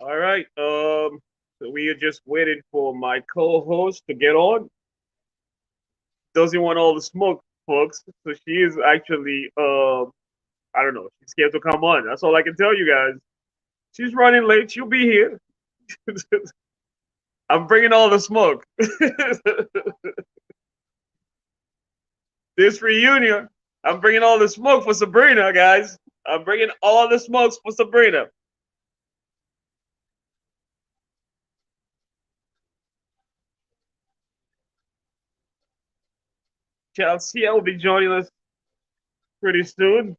All right. So we are just waiting for my co-host to get on. Doesn't want all the smoke, folks. So she is actually, I don't know, she's scared to come on. That's all I can tell you guys. She's running late. She'll be here. I'm bringing all the smoke. This reunion, I'm bringing all the smoke for Sabrina, guys. I'm bringing all the smokes for Sabrina. Chelsea will be joining us pretty soon.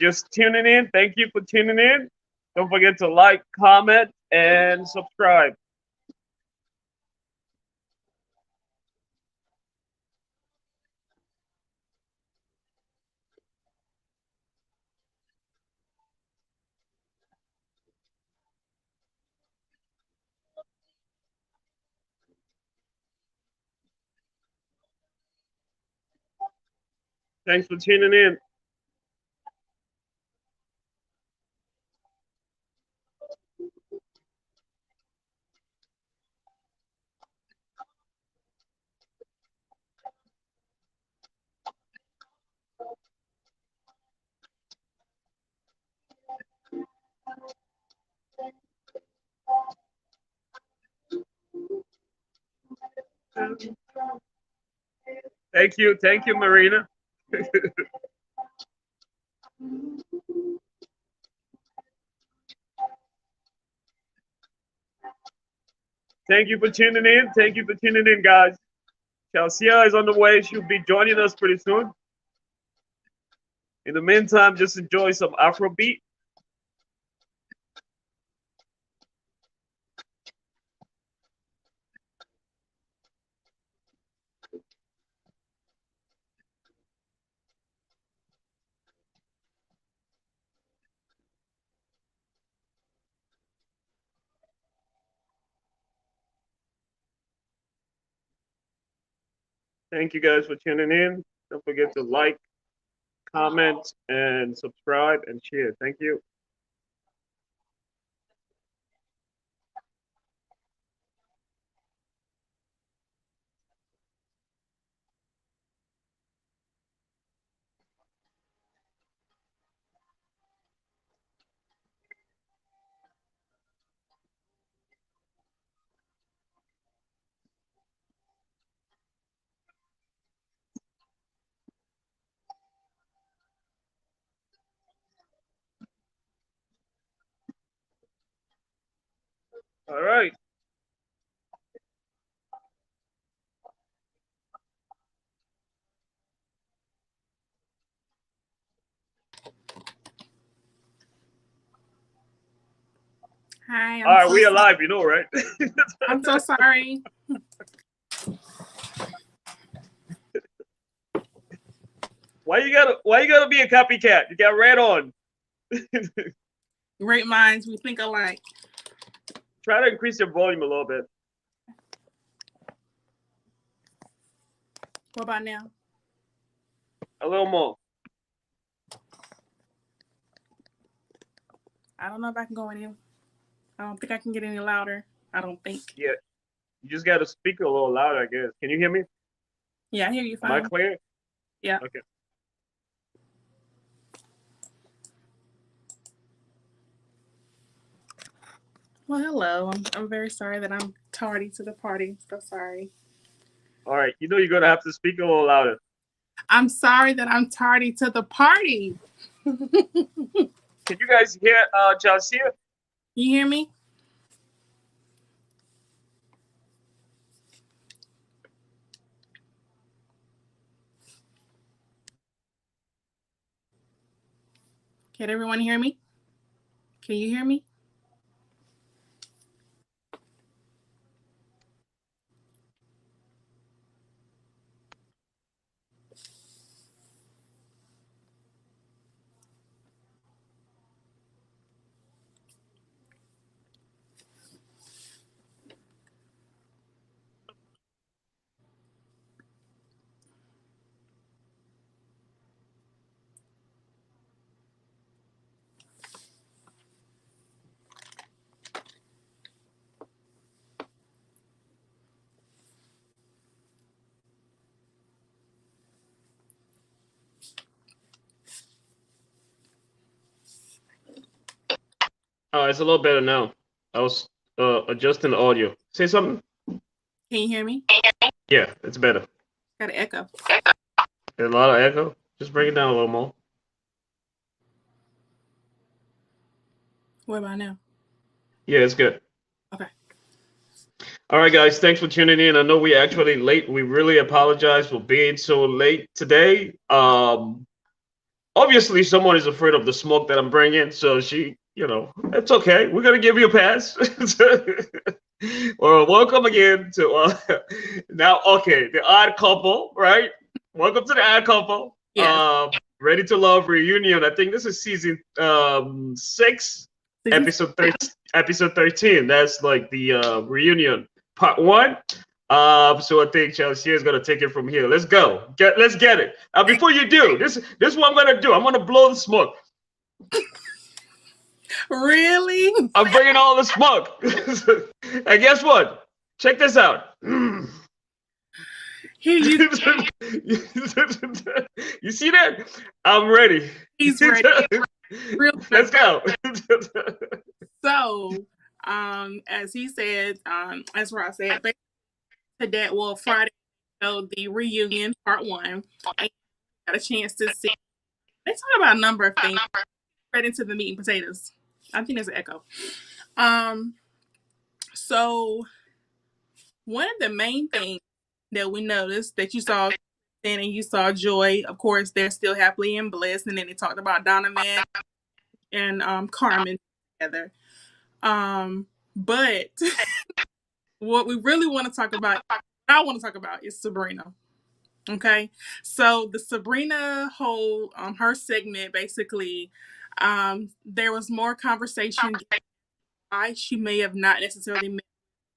Just tuning in. Thank you for tuning in. Don't forget to like, comment, and subscribe. Thanks for tuning in. Thank you, Marina. Thank you for tuning in. Thank you for tuning in, guys. Chelsea is on the way. She'll be joining us pretty soon. In the meantime, just enjoy some Afrobeat. Thank you guys for tuning in. Don't forget to like, comment, and subscribe and share. Thank you. All right. Hi, All I'm right, so we are sorry. live, you know, right? I'm so sorry. Why you gotta be a copycat? You got red on. Great minds, we think alike. Try to increase your volume a little bit. What about now? A little more. I don't know if I can go any. I don't think I can get any louder. I don't think. Yeah. You just gotta speak a little louder, I guess. Can you hear me? Yeah, I hear you Am I fine. clear? Yeah. Okay. Well, hello. I'm very sorry that I'm tardy to the party. So sorry. All right. You know you're gonna have to speak a little louder. I'm sorry that I'm tardy to the party. Can you guys hear Chelsea? You hear me? Can everyone hear me? Can you hear me? It's a little better now. I was adjusting the audio. Say something. Can you hear me? Yeah, it's better. Got an echo. A lot of echo. Just bring it down a little more. What about now? Yeah, it's good. Okay. All right, guys. Thanks for tuning in. I know we actually late. We really apologize for being so late today. Obviously, someone is afraid of the smoke that I'm bringing, so it's okay. We're gonna give you a pass. Well, welcome again to now. Okay, the odd couple, right? Welcome to the odd couple. Yes. Ready to Love reunion. I think this is season 6, episode 13. That's like the reunion part 1. So I think Chelsea is gonna take it from here. Let's go. Let's get it. Before you do, this is what I'm gonna do. I'm gonna blow the smoke. Really? I'm bringing all the smoke. And guess what? Check this out. Here you You see that? I'm ready. He's ready. Really Let's go. So, as he said, as Ross said, today, well, Friday, so the reunion part 1, I got a chance to see. They talk about a number of things. Right into the meat and potatoes. I think there's an echo. So one of the main things that we noticed that you saw and you saw Joy, of course, they're still happily and blessed, and then they talked about Donovan and Carmen together. But what we really want to talk about, I want to talk about is Sabrina. Okay, so the Sabrina whole her segment basically, there was more conversation why she may have not necessarily met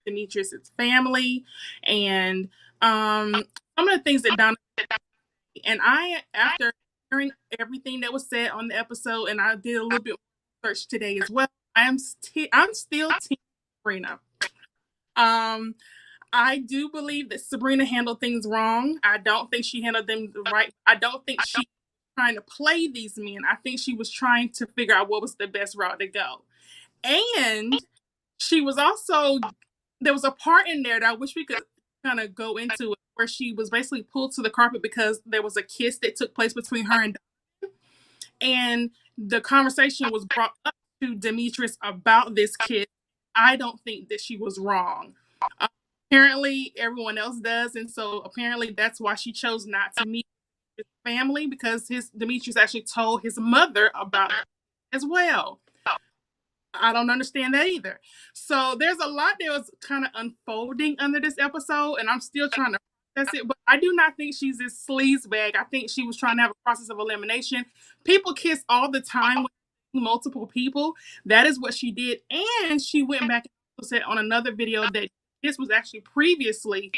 Demetrius's family, and some of the things that Donna and I, after hearing everything that was said on the episode, and I did a little bit of research today as well. I'm still team Sabrina. I do believe that Sabrina handled things wrong. I don't think she handled them right. I don't think she was trying to play these men. I think she was trying to figure out what was the best route to go. And she was also, there was a part in there that I wish we could kind of go into it, where she was basically pulled to the carpet because there was a kiss that took place between her and Donovan. And the conversation was brought up to Demetrius about this kiss. I don't think that she was wrong. Apparently, everyone else does, and so apparently that's why she chose not to meet his family, because Demetrius actually told his mother about it as well. I don't understand that either. So there's a lot that was kind of unfolding under this episode, and I'm still trying to process it. But I do not think she's this sleazebag. I think she was trying to have a process of elimination. People kiss all the time with multiple people. That is what she did, and she went back and said on another video that this was actually previously.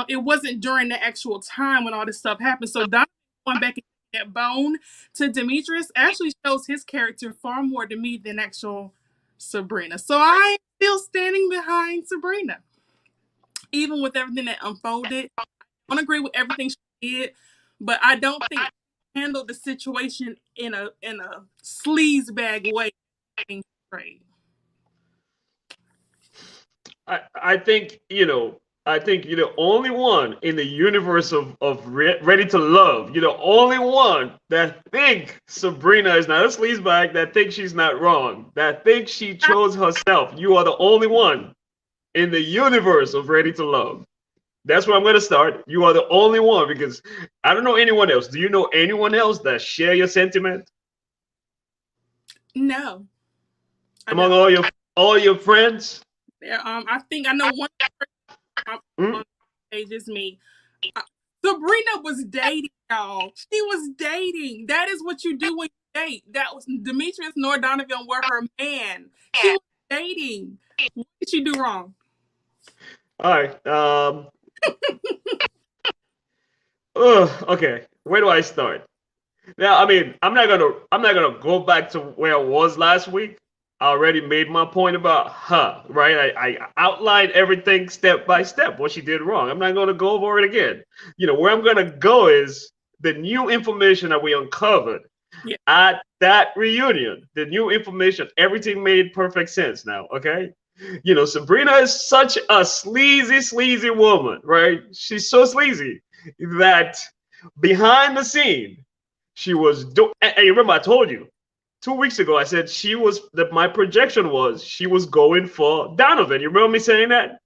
It wasn't during the actual time when all this stuff happened. So Donovan going back and that bone to Demetrius actually shows his character far more to me than actual Sabrina. So I'm still standing behind Sabrina. Even with everything that unfolded, I don't agree with everything she did, but I don't think she handled the situation in a sleazebag way. I think you're the only one in the universe of Ready to Love. You're the only one that think Sabrina is not a sleazebag, that thinks she's not wrong, that thinks she chose herself. You are the only one in the universe of Ready to Love. That's where I'm going to start. You are the only one, because I don't know anyone else. Do you know anyone else that share your sentiment? No. Among all your friends? I think I know one person page is me. Sabrina was dating, y'all. She was dating. That is what you do when you date. That was Demetrius nor Donovan were her man. She was dating. What did she do wrong? All right. Okay. Where do I start? Now, I mean, I'm not gonna go back to where I was last week. I already made my point about her, right? I outlined everything step by step, what she did wrong. I'm not gonna go over it again. Where I'm gonna go is the new information that we uncovered. Yeah. At that reunion, the new information, everything made perfect sense now, okay? You know, Sabrina is such a sleazy, sleazy woman, right? She's so sleazy that behind the scene, she was and you remember I told you 2 weeks ago, I said she was that my projection was she was going for Donovan. You remember me saying that?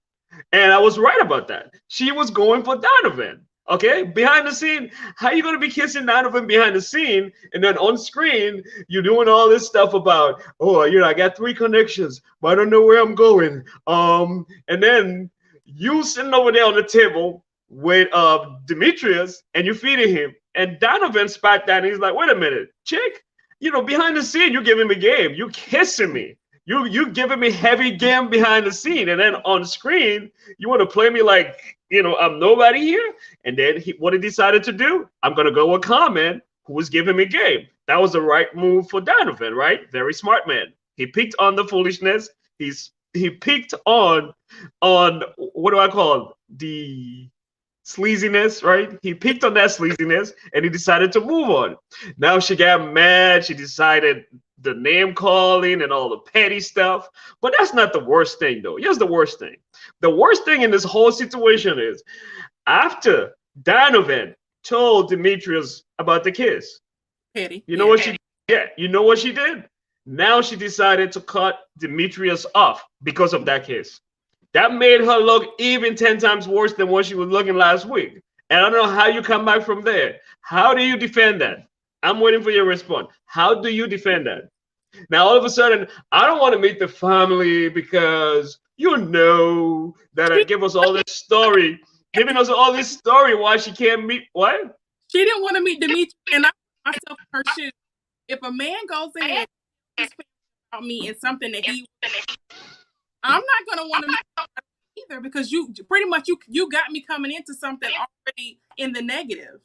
And I was right about that. She was going for Donovan. Okay, behind the scene, how you gonna be kissing Donovan behind the scene, and then on screen you're doing all this stuff about, oh, you know, I got 3 connections, but I don't know where I'm going. And then you sitting over there on the table with Demetrius, and you feeding him, and Donovan spat that, and he's like, wait a minute, chick, you know, behind the scene you're giving me game, you kissing me. You giving me heavy game behind the scene, and then on screen you want to play me like, you know, I'm nobody here. And then what he decided to do, I'm gonna go with Carmen, who was giving me game. That was the right move for Donovan, right? Very smart man. He picked on the foolishness. He picked on what do I call it? The sleaziness, right? He picked on that sleaziness, and he decided to move on. Now she got mad. She decided the name calling and all the petty stuff. But that's not the worst thing, though. Here's the worst thing. The worst thing in this whole situation is after Donovan told Demetrius about the kiss, Petty. you know what she you know what she did? Now she decided to cut Demetrius off because of that kiss. That made her look even 10 times worse than what she was looking last week. And I don't know how you come back from there. How do you defend that? I'm waiting for your response. How do you defend that? Now, all of a sudden, I don't want to meet the family because you know that I give us all this story, giving us all this story why she can't meet what? She didn't want to meet Demetrius, and I put myself in her shoes. If a man goes in and tells about me and something that I'm not gonna want to meet either, because you pretty much you got me coming into something already in the negative.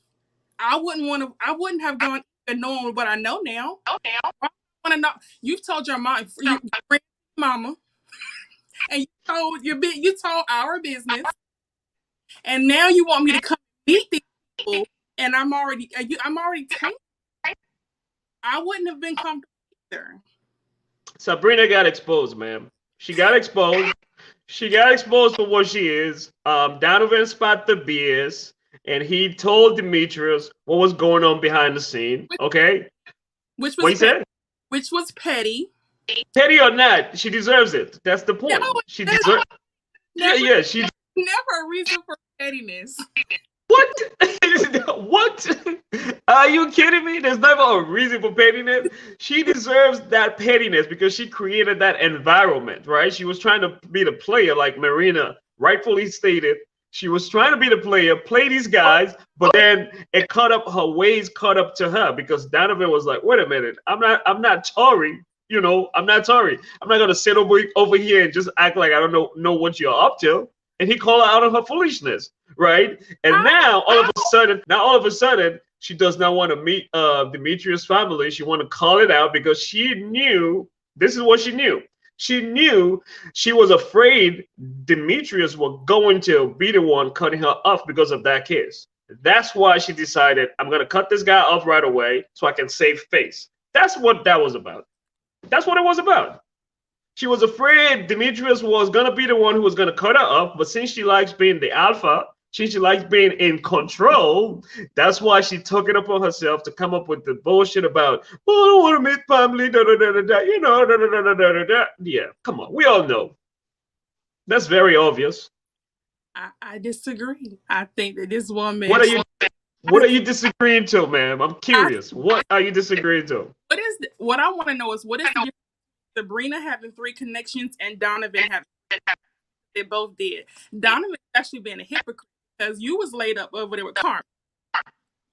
I wouldn't have gone knowing what I know now. I want to know. You've told your mom, your mama, and you told our business, and now you want me to come meet these people, and I'm already tainted. I wouldn't have been comfortable either. Sabrina got exposed, man. She got exposed. She got exposed for what she is. Donovan spot the BS, and he told Demetrius what was going on behind the scene. Okay, Which was what he said? Which was petty. Petty or not, she deserves it. That's the point. No, She deserves. Yeah, she. Never a reason for pettiness. What? What? Are you kidding me? There's never a reason for pettiness. She deserves that pettiness because she created that environment, right? She was trying to be the player, like Marina rightfully stated. She was trying to be the player, play these guys, but then it caught up her ways, caught up to her because Donovan was like, "Wait a minute, I'm not Tori. You know, I'm not Tori. I'm not gonna sit over here and just act like I don't know what you're up to." And he called her out on her foolishness, right? And now all of a sudden, she does not want to meet Demetrius' family. She want to call it out because she knew this is what she knew. She knew she was afraid Demetrius was going to be the one cutting her off because of that kiss. That's why she decided, I'm gonna cut this guy off right away so I can save face. That's what that was about. That's what it was about. She was afraid Demetrius was going to be the one who was going to cut her up, but since she likes being the alpha, since she likes being in control, that's why she took it upon herself to come up with the bullshit about, oh, I don't want to meet family, da da da da da, you know, da da da da da da. Yeah, come on, we all know. That's very obvious. I disagree. I think that this woman. What are you disagreeing to, ma'am? I'm curious. What are you disagreeing to? What I want to know is what is the difference Sabrina having 3 connections and Donovan having. They both did. Donovan actually being a hypocrite because you was laid up over there with Carmen.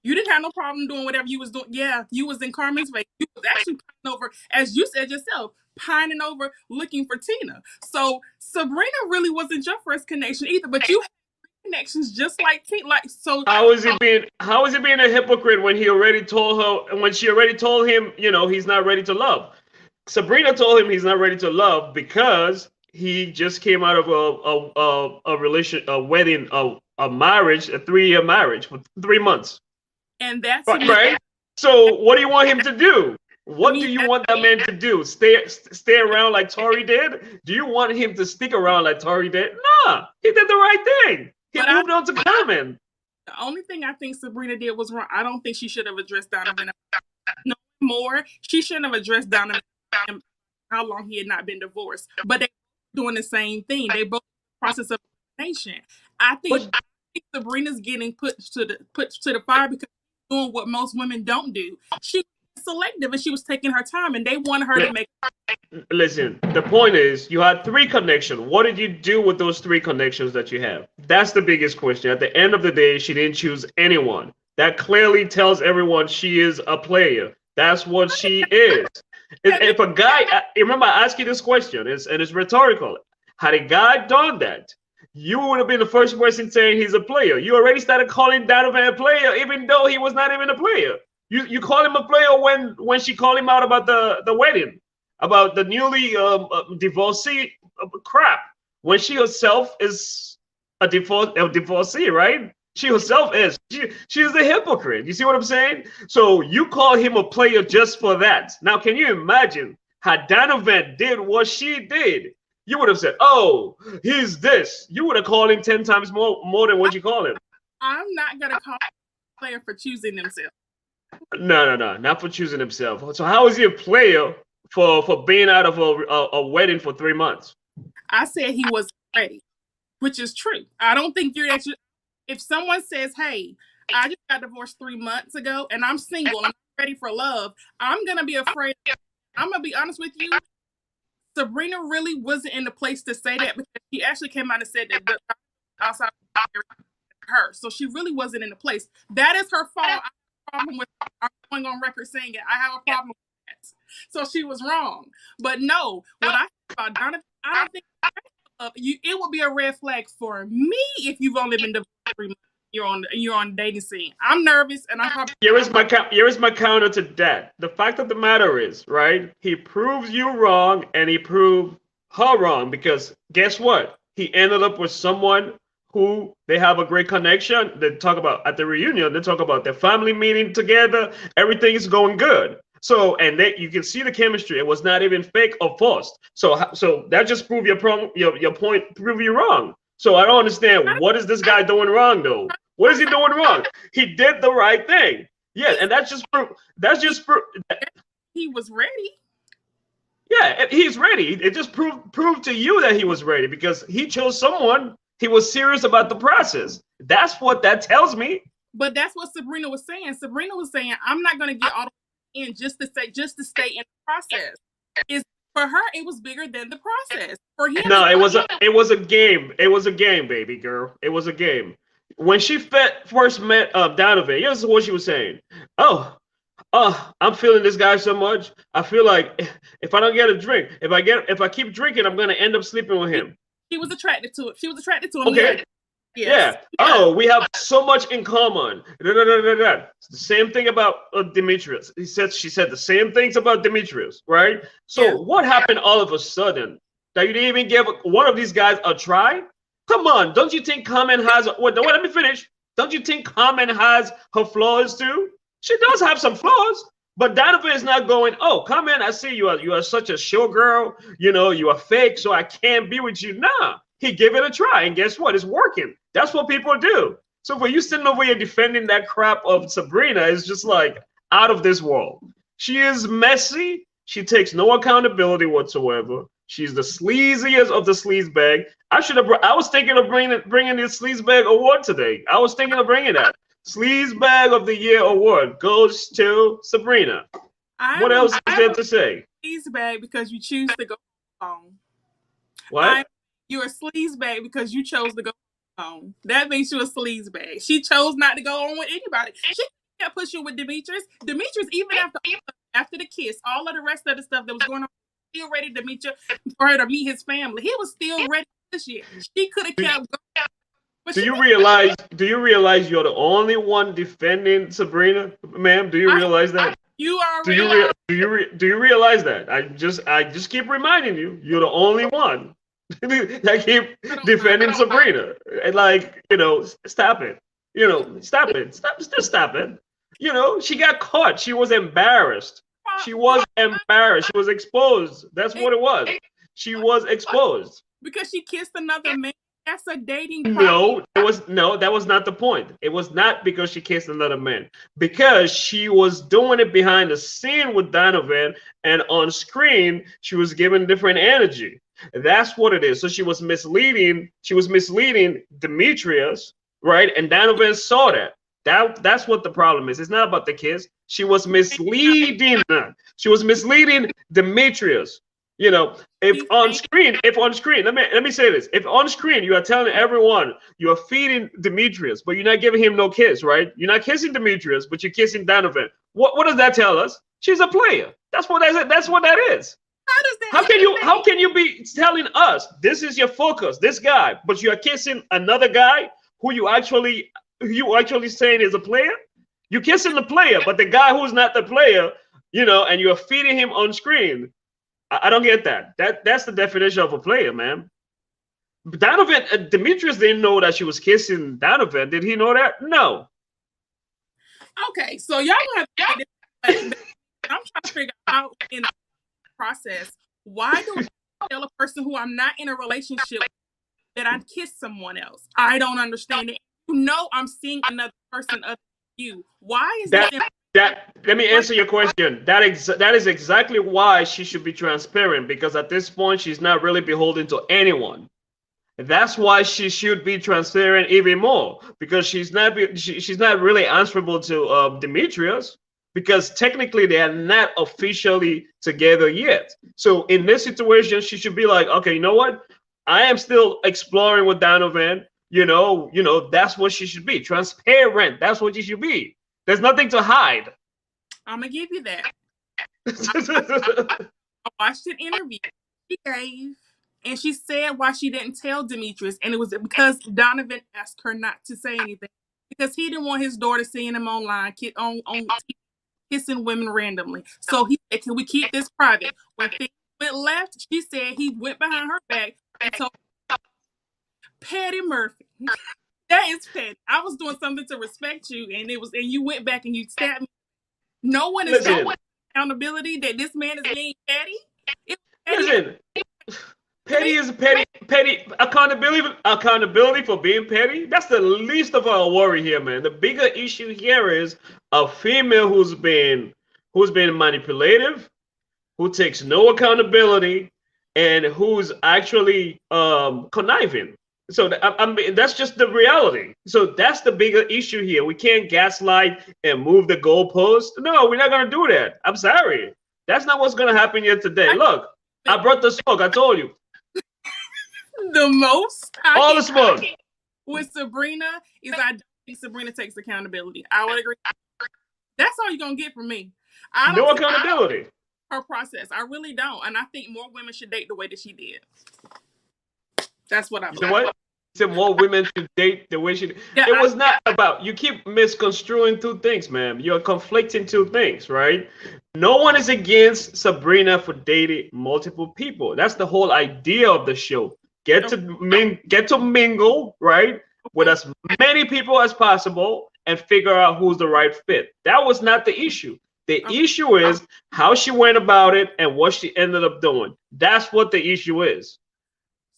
You didn't have no problem doing whatever you was doing. Yeah, you was in Carmen's way. You was actually pining over, as you said yourself, pining over looking for Tina. So Sabrina really wasn't your first connection either, but you had connections just like Tina. How is he being a hypocrite when she already told him, you know, he's not ready to love? Sabrina told him he's not ready to love because he just came out of a wedding, a marriage, a 3-year marriage for 3 months. And that's right. So what do you want him to do? To What me, do you want that man to do? Stay around like Tori did? Do you want him to stick around like Tori did? Nah, he did the right thing. He but moved on to Common. the only thing I think Sabrina did was wrong. I don't think she should have addressed Donovan no more. She shouldn't have addressed Donovan how long he had not been divorced. But they doing the same thing. They both in the process of elimination. I think, But Sabrina's getting put to the fire because she's doing what most women don't do. She was selective and she was taking her time, and they wanted her to make. listen, the point is you had three connections. What did you do with those three connections that you have? That's the biggest question. At the end of the day, she didn't choose anyone. That clearly tells everyone she is a player. That's what she is. If a guy, remember I asked you this question, and it's rhetorical. Had a guy done that, you would have been the first person saying he's a player. You already started calling Donovan a player, even though he was not even a player. You call him a player when she called him out about the wedding, about the newly divorcee crap, when she herself is a divorcee, right? She herself is. She is a hypocrite. You see what I'm saying? So you call him a player just for that. Now, can you imagine had Donovan did what she did? You would have said, "Oh, he's this." You would have called him 10 times more than what you call him. I'm not gonna call a player for choosing themselves. No, not for choosing himself. So how is he a player for being out of a wedding for 3 months? I said he was ready, which is true. I don't think you're actually. If someone says, "Hey, I just got divorced 3 months ago and I'm single and I'm ready for love," I'm gonna be afraid. I'm gonna be honest with you. Sabrina really wasn't in the place to say that because she actually came out and said that outside her, so she really wasn't in the place. That is her fault. I have a problem with. I'm going on record saying it. I have a problem with that. So she was wrong. But no, what I think about Donovan, I don't think it would be a red flag for me if you've only been divorced 3 months. You're on the dating scene. I'm nervous, and I'm probably. Here is my counter to that. The fact of the matter is, right? He proves you wrong, and he proved her wrong because guess what? He ended up with someone who they have a great connection. They talk about at the reunion. They talk about their family meeting together. Everything is going good. So you can see the chemistry. It was not even fake or forced. So that just proved your point. Prove you wrong. So I don't understand what is this guy doing wrong though. What is he doing wrong? He did the right thing. Yeah, and that's just proof. He was ready. Yeah, he's ready. It just proved to you that he was ready because he chose someone. He was serious about the process. That's what that tells me. But that's what Sabrina was saying. Sabrina was saying, "I'm not going to get all the in just to stay in the process." For her, it was bigger than the process. For him, no, it was a game. It was a game, baby girl. It was a game. When she first met Donovan, here's what she was saying. Oh, I'm feeling this guy so much. I feel like if I don't get a drink, if I keep drinking, I'm gonna end up sleeping with him. She was attracted to it. She was attracted to him. Okay. Yes. Yeah. Oh, we have so much in common. It's the same thing about Demetrius. She said the same things about Demetrius, right? So what happened all of a sudden that you didn't even give one of these guys a try? Come on, don't you think Carmen has? Wait, let me finish. Don't you think Carmen has her flaws too? She does have some flaws, but Donovan is not going. Oh, Carmen, I see you are such a showgirl. You are fake, so I can't be with you. Nah, he gave it a try, and guess what? It's working. That's what people do. So for you sitting over here defending that crap of Sabrina is just like out of this world. She is messy. She takes no accountability whatsoever. She's the sleaziest of the sleazebag. I was thinking of bringing this sleazebag award today. I was thinking of bringing that. Sleazebag of the Year award goes to Sabrina. What else is there to say? Sleazebag because you choose to go home. What? You're a sleazebag because you chose to go home. That makes you a sleazebag. She chose not to go on with anybody. She can't push you with Demetrius. Demetrius, even after the kiss, all of the rest of the stuff that was going on, still ready to meet for her to meet his family. He was still ready this year. She could have kept going. Do you realize you're the only one defending Sabrina, ma'am? Do you realize that? You are. Do you realize that? I just keep reminding you, you're the only one that keep defending Sabrina. And stop it. Stop it. Just stop it. You know, she got caught. She was embarrassed. She was embarrassed. She was exposed. That's what it was. She was exposed. Because she kissed another man. That's a dating problem. No, that was not the point. It was not because she kissed another man. Because she was doing it behind the scene with Donovan, and on screen she was given different energy. That's what it is. So she was misleading. She was misleading Demetrius, right? And Donovan saw that. That's what the problem is. It's not about the kiss. She was misleading. She was misleading Demetrius. You know, if on screen, let me say this. If on screen you are telling everyone you are feeding Demetrius, but you're not giving him no kiss, right? You're not kissing Demetrius, but you're kissing Donovan. What does that tell us? She's a player. That's what that is. How does that? How can you be telling us this is your focus, this guy, but you are kissing another guy who you actually saying is a player? You're kissing the player, but the guy who's not the player, you know, and you're feeding him on screen. I don't get that. That's the definition of a player, man. Donovan, Demetrius didn't know that she was kissing Donovan. Did he know that? No. Okay, so y'all have to I'm trying to figure out in the process, why do I tell a person who I'm not in a relationship with that I kissed someone else? I don't understand it. You know, I'm seeing another person other than you. Why is that? Let me answer your question. That is exactly why she should be transparent, because at this point she's not really beholden to anyone. That's why she should be transparent even more, because she's not really answerable to Demetrius, because technically they are not officially together yet. So in this situation, she should be like, okay, you know what? I am still exploring with Donovan. You know, that's what she should be. Transparent. That's what she should be. There's nothing to hide. I'm gonna give you that. I watched an interview she gave, and she said why she didn't tell Demetrius, and it was because Donovan asked her not to say anything because he didn't want his daughter seeing him online on TV, kissing women randomly. So he said, "Can we keep this private?" When things went left, she said he went behind her back and told Patty Murphy. That is petty. I was doing something to respect you, and you went back and you stabbed me. No one is showing accountability that this man is being petty. Listen, petty is petty. Accountability for being petty. That's the least of our worry here, man. The bigger issue here is a female who's been manipulative, who takes no accountability, and who's actually conniving. So that's just the reality. So that's the bigger issue here. We can't gaslight and move the goalpost. No, we're not gonna do that. I'm sorry. That's not what's gonna happen here today. Look, I brought the smoke. I told you. The most all the smoke with Sabrina is I don't think Sabrina takes accountability. I would agree. That's all you're gonna get from me. No accountability. Her process. I really don't, and I think more women should date the way that she did. That's what I believe. You know what? Said more women should date the way she did. Yeah, it was not about, you keep misconstruing two things, ma'am. You're conflicting two things, right? No one is against Sabrina for dating multiple people. That's the whole idea of the show. Get to mingle, right, with as many people as possible and figure out who's the right fit. That was not the issue. The issue is how she went about it and what she ended up doing. That's what the issue is.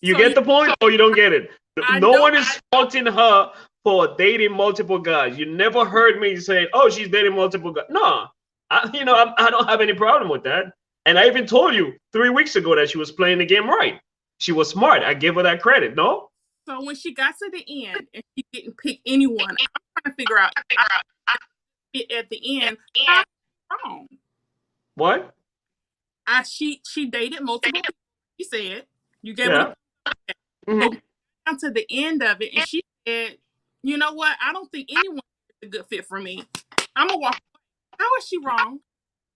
You get the point, or you don't get it? No one is faulting her for dating multiple guys. You never heard me saying, "Oh, she's dating multiple guys." No, I don't have any problem with that. And I even told you 3 weeks ago that she was playing the game right. She was smart. I give her that credit. No. So when she got to the end and she didn't pick anyone, I'm trying to figure out at the end how wrong. What? She dated multiple people. She said you gave her. Mm-hmm. Down to the end of it, and she said, "You know what? I don't think anyone is a good fit for me. I'm gonna walk away." How is she wrong?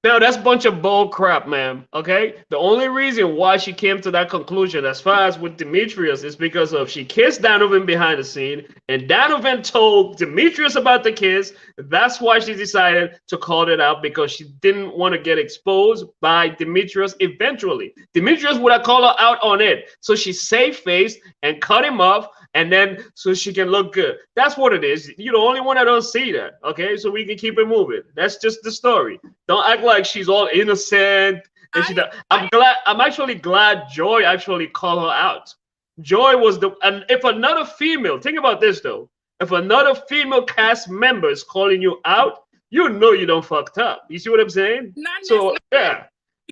No, that's a bunch of bull crap, man. Okay, the only reason why she came to that conclusion, as far as with Demetrius, is because of she kissed Donovan behind the scene, and Donovan told Demetrius about the kiss. That's why she decided to call it out, because she didn't want to get exposed by Demetrius eventually. Demetrius would have called her out on it, so she saved face and cut him off and then so she can look good. That's what it is. You're the only one that don't see that. Okay, so we can keep it moving. That's just the story. Don't act like she's all innocent and she. I'm glad. I'm actually glad Joy actually called her out. Joy was the, and if another female, think about this though, if another female cast member is calling you out, you know you don't fucked up. You see what I'm saying? Not So yeah,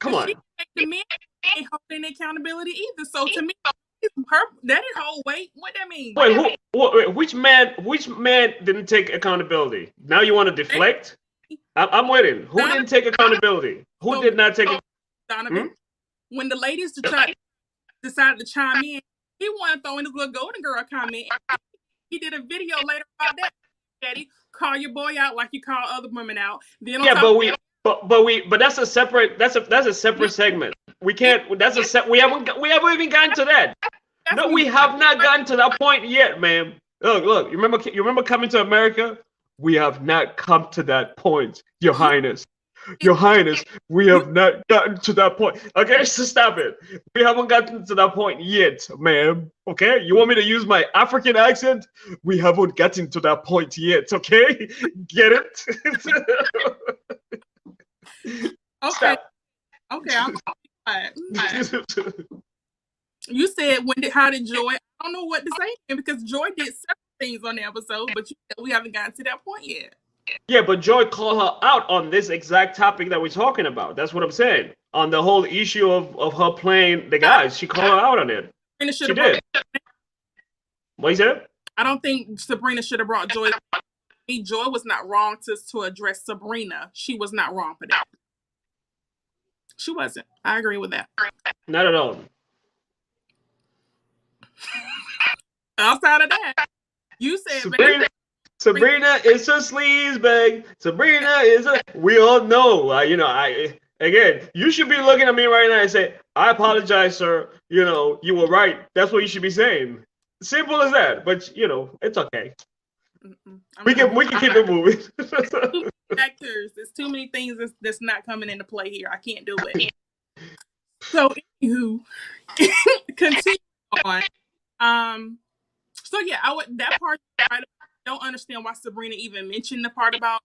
come because on. she the men ain't holding accountability either. So to me, her that is whole weight. What that mean? Wait, which man didn't take accountability? Now you want to deflect? I'm waiting. Who didn't take accountability? Who did not take? Donovan. When the ladies decided to chime in, he wanted to throw in his little golden girl comment. He did a video later about that. Daddy, call your boy out like you call other women out. Then Yeah, but that's a separate segment. We can't. We haven't even gotten to that. No, we have not gotten to that point yet, ma'am. Look. You remember coming to America? We have not come to that point, Your Highness. Your Highness, we have not gotten to that point. Okay, so stop it. We haven't gotten to that point yet, ma'am. Okay, you want me to use my African accent? We haven't gotten to that point yet. Okay, get it? Okay. Stop. Okay. I'm You said how did Joy? I don't know what to say because Joy did several things on the episode, but we haven't gotten to that point yet. Yeah, but Joy called her out on this exact topic that we're talking about. That's what I'm saying. On the whole issue of her playing the guys. She called her out on it. She did. What you said? I don't think Sabrina should have brought Joy. Joy was not wrong to address Sabrina. She was not wrong for that. She wasn't. I agree with that. Not at all. Outside of that, you said Sabrina is a sleazebag. Sabrina is a. We all know. Again, you should be looking at me right now and say, "I apologize, sir. You were right." That's what you should be saying. Simple as that. But it's okay. We can keep it moving. Factors. There's too many things that's not coming into play here. I can't do it. So, anywho, continue on. So yeah, that part. I don't understand why Sabrina even mentioned the part about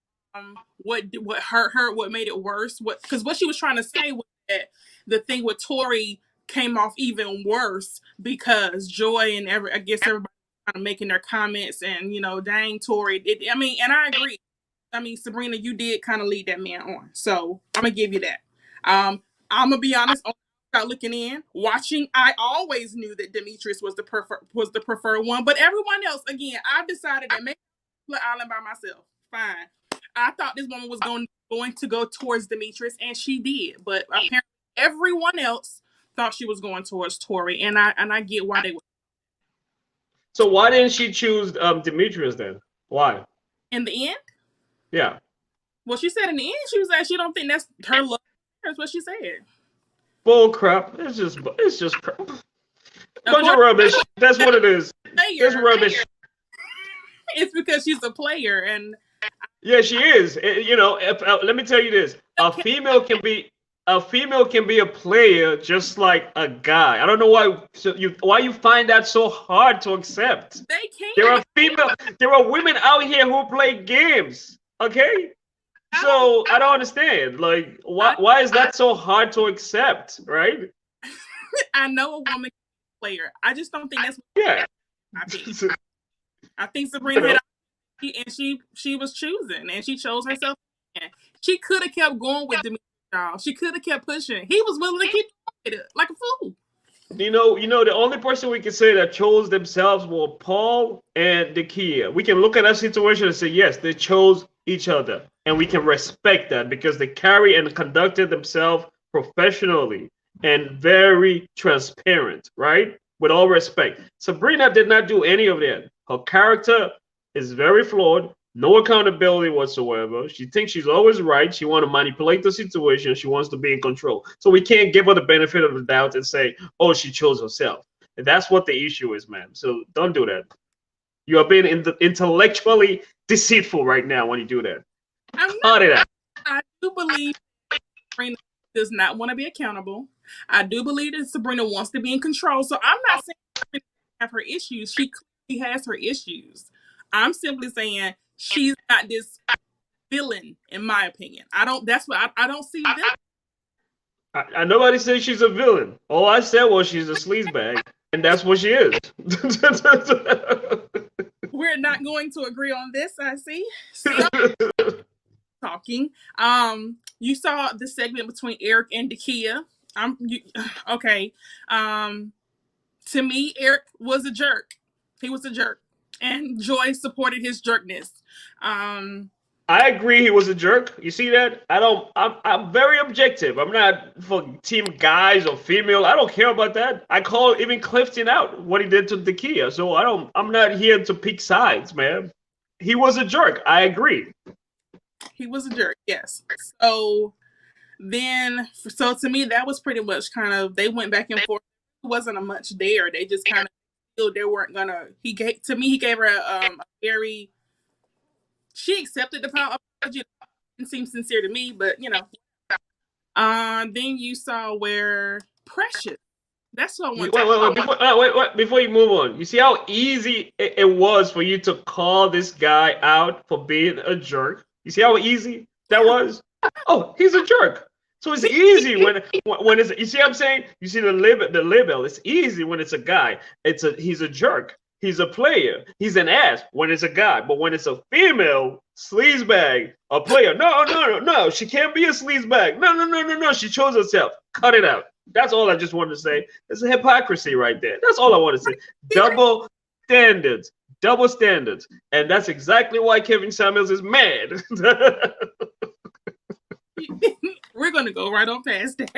what hurt her, what made it worse. Because what she was trying to say was that the thing with Tori came off even worse because Joy and I guess everybody kind of making their comments and dang Tori. And I agree. Sabrina, you did kind of lead that man on, so I'm gonna give you that. I'm gonna be honest. Looking in, watching, I always knew that Demetrius was the preferred one, but everyone else, again, I've decided that maybe split island by myself. Fine. I thought this woman was going to go towards Demetrius, and she did, but apparently everyone else thought she was going towards Tori, and I get why they were. So why didn't she choose Demetrius then? Why? In the end? Yeah. Well, she said in the end, she was like, she don't think that's her love. That's what she said. Bull crap. It's just crap. Bunch of rubbish. That's what it is. It's rubbish. It's because she's a player, and yeah, she is. Let me tell you this: a female can be a player just like a guy. I don't know why you find that so hard to accept. They can't. There are women out here who play games. Okay. So I don't understand. Like, why is that so hard to accept, right? I know a woman player. I just don't think that's. Yeah. I think Sabrina and she was choosing, and she chose herself. She could have kept going with Demetrius. She could have kept pushing. He was willing to keep it like a fool. The only person we can say that chose themselves were Paul and Nakia. We can look at that situation and say, yes, they chose each other. And we can respect that because they carry and conducted themselves professionally and very transparent, right? With all respect. Sabrina did not do any of that. Her character is very flawed. No accountability whatsoever. She thinks she's always right. She wants to manipulate the situation. She wants to be in control. So we can't give her the benefit of the doubt and say, oh, she chose herself. And that's what the issue is, man. So don't do that. You are being intellectually deceitful right now when you do that. I do believe Sabrina does not want to be accountable. I do believe that Sabrina wants to be in control. So I'm not saying Sabrina have her issues. She she has her issues. I'm simply saying she's not this villain, in my opinion. I don't see villain. Nobody said she's a villain. All I said was she's a sleazebag, and that's what she is. We're not going to agree on this, I see. Talking. You saw the segment between Eric and Dakia. Okay. To me, Eric was a jerk. He was a jerk, and Joy supported his jerkness. I agree he was a jerk. You see that? I'm very objective. I'm not for team guys or female. I don't care about that. I call even Clifton out what he did to Dakia. So I'm not here to pick sides, man. He was a jerk. I agree. He was a jerk, yes. So to me, that was pretty much kind of, they went back and forth. It wasn't a much there. They just kind of feel they weren't gonna. He gave her a very. She accepted the apology. It didn't seem sincere to me, but you know. Then you saw where Precious. That's what I want. Wait, before you move on, you see how easy it was for you to call this guy out for being a jerk? You see how easy that was? Oh, he's a jerk. So it's easy when it's, you see what I'm saying? You see the label. It's easy when it's a guy. He's a jerk. He's a player. He's an ass when it's a guy. But when it's a female sleazebag, a player, no. She can't be a sleazebag. No. She chose herself. Cut it out. That's all I just wanted to say. It's a hypocrisy right there. That's all I want to say. Double standards. And that's exactly why Kevin Samuels is mad. We're going to go right on past that.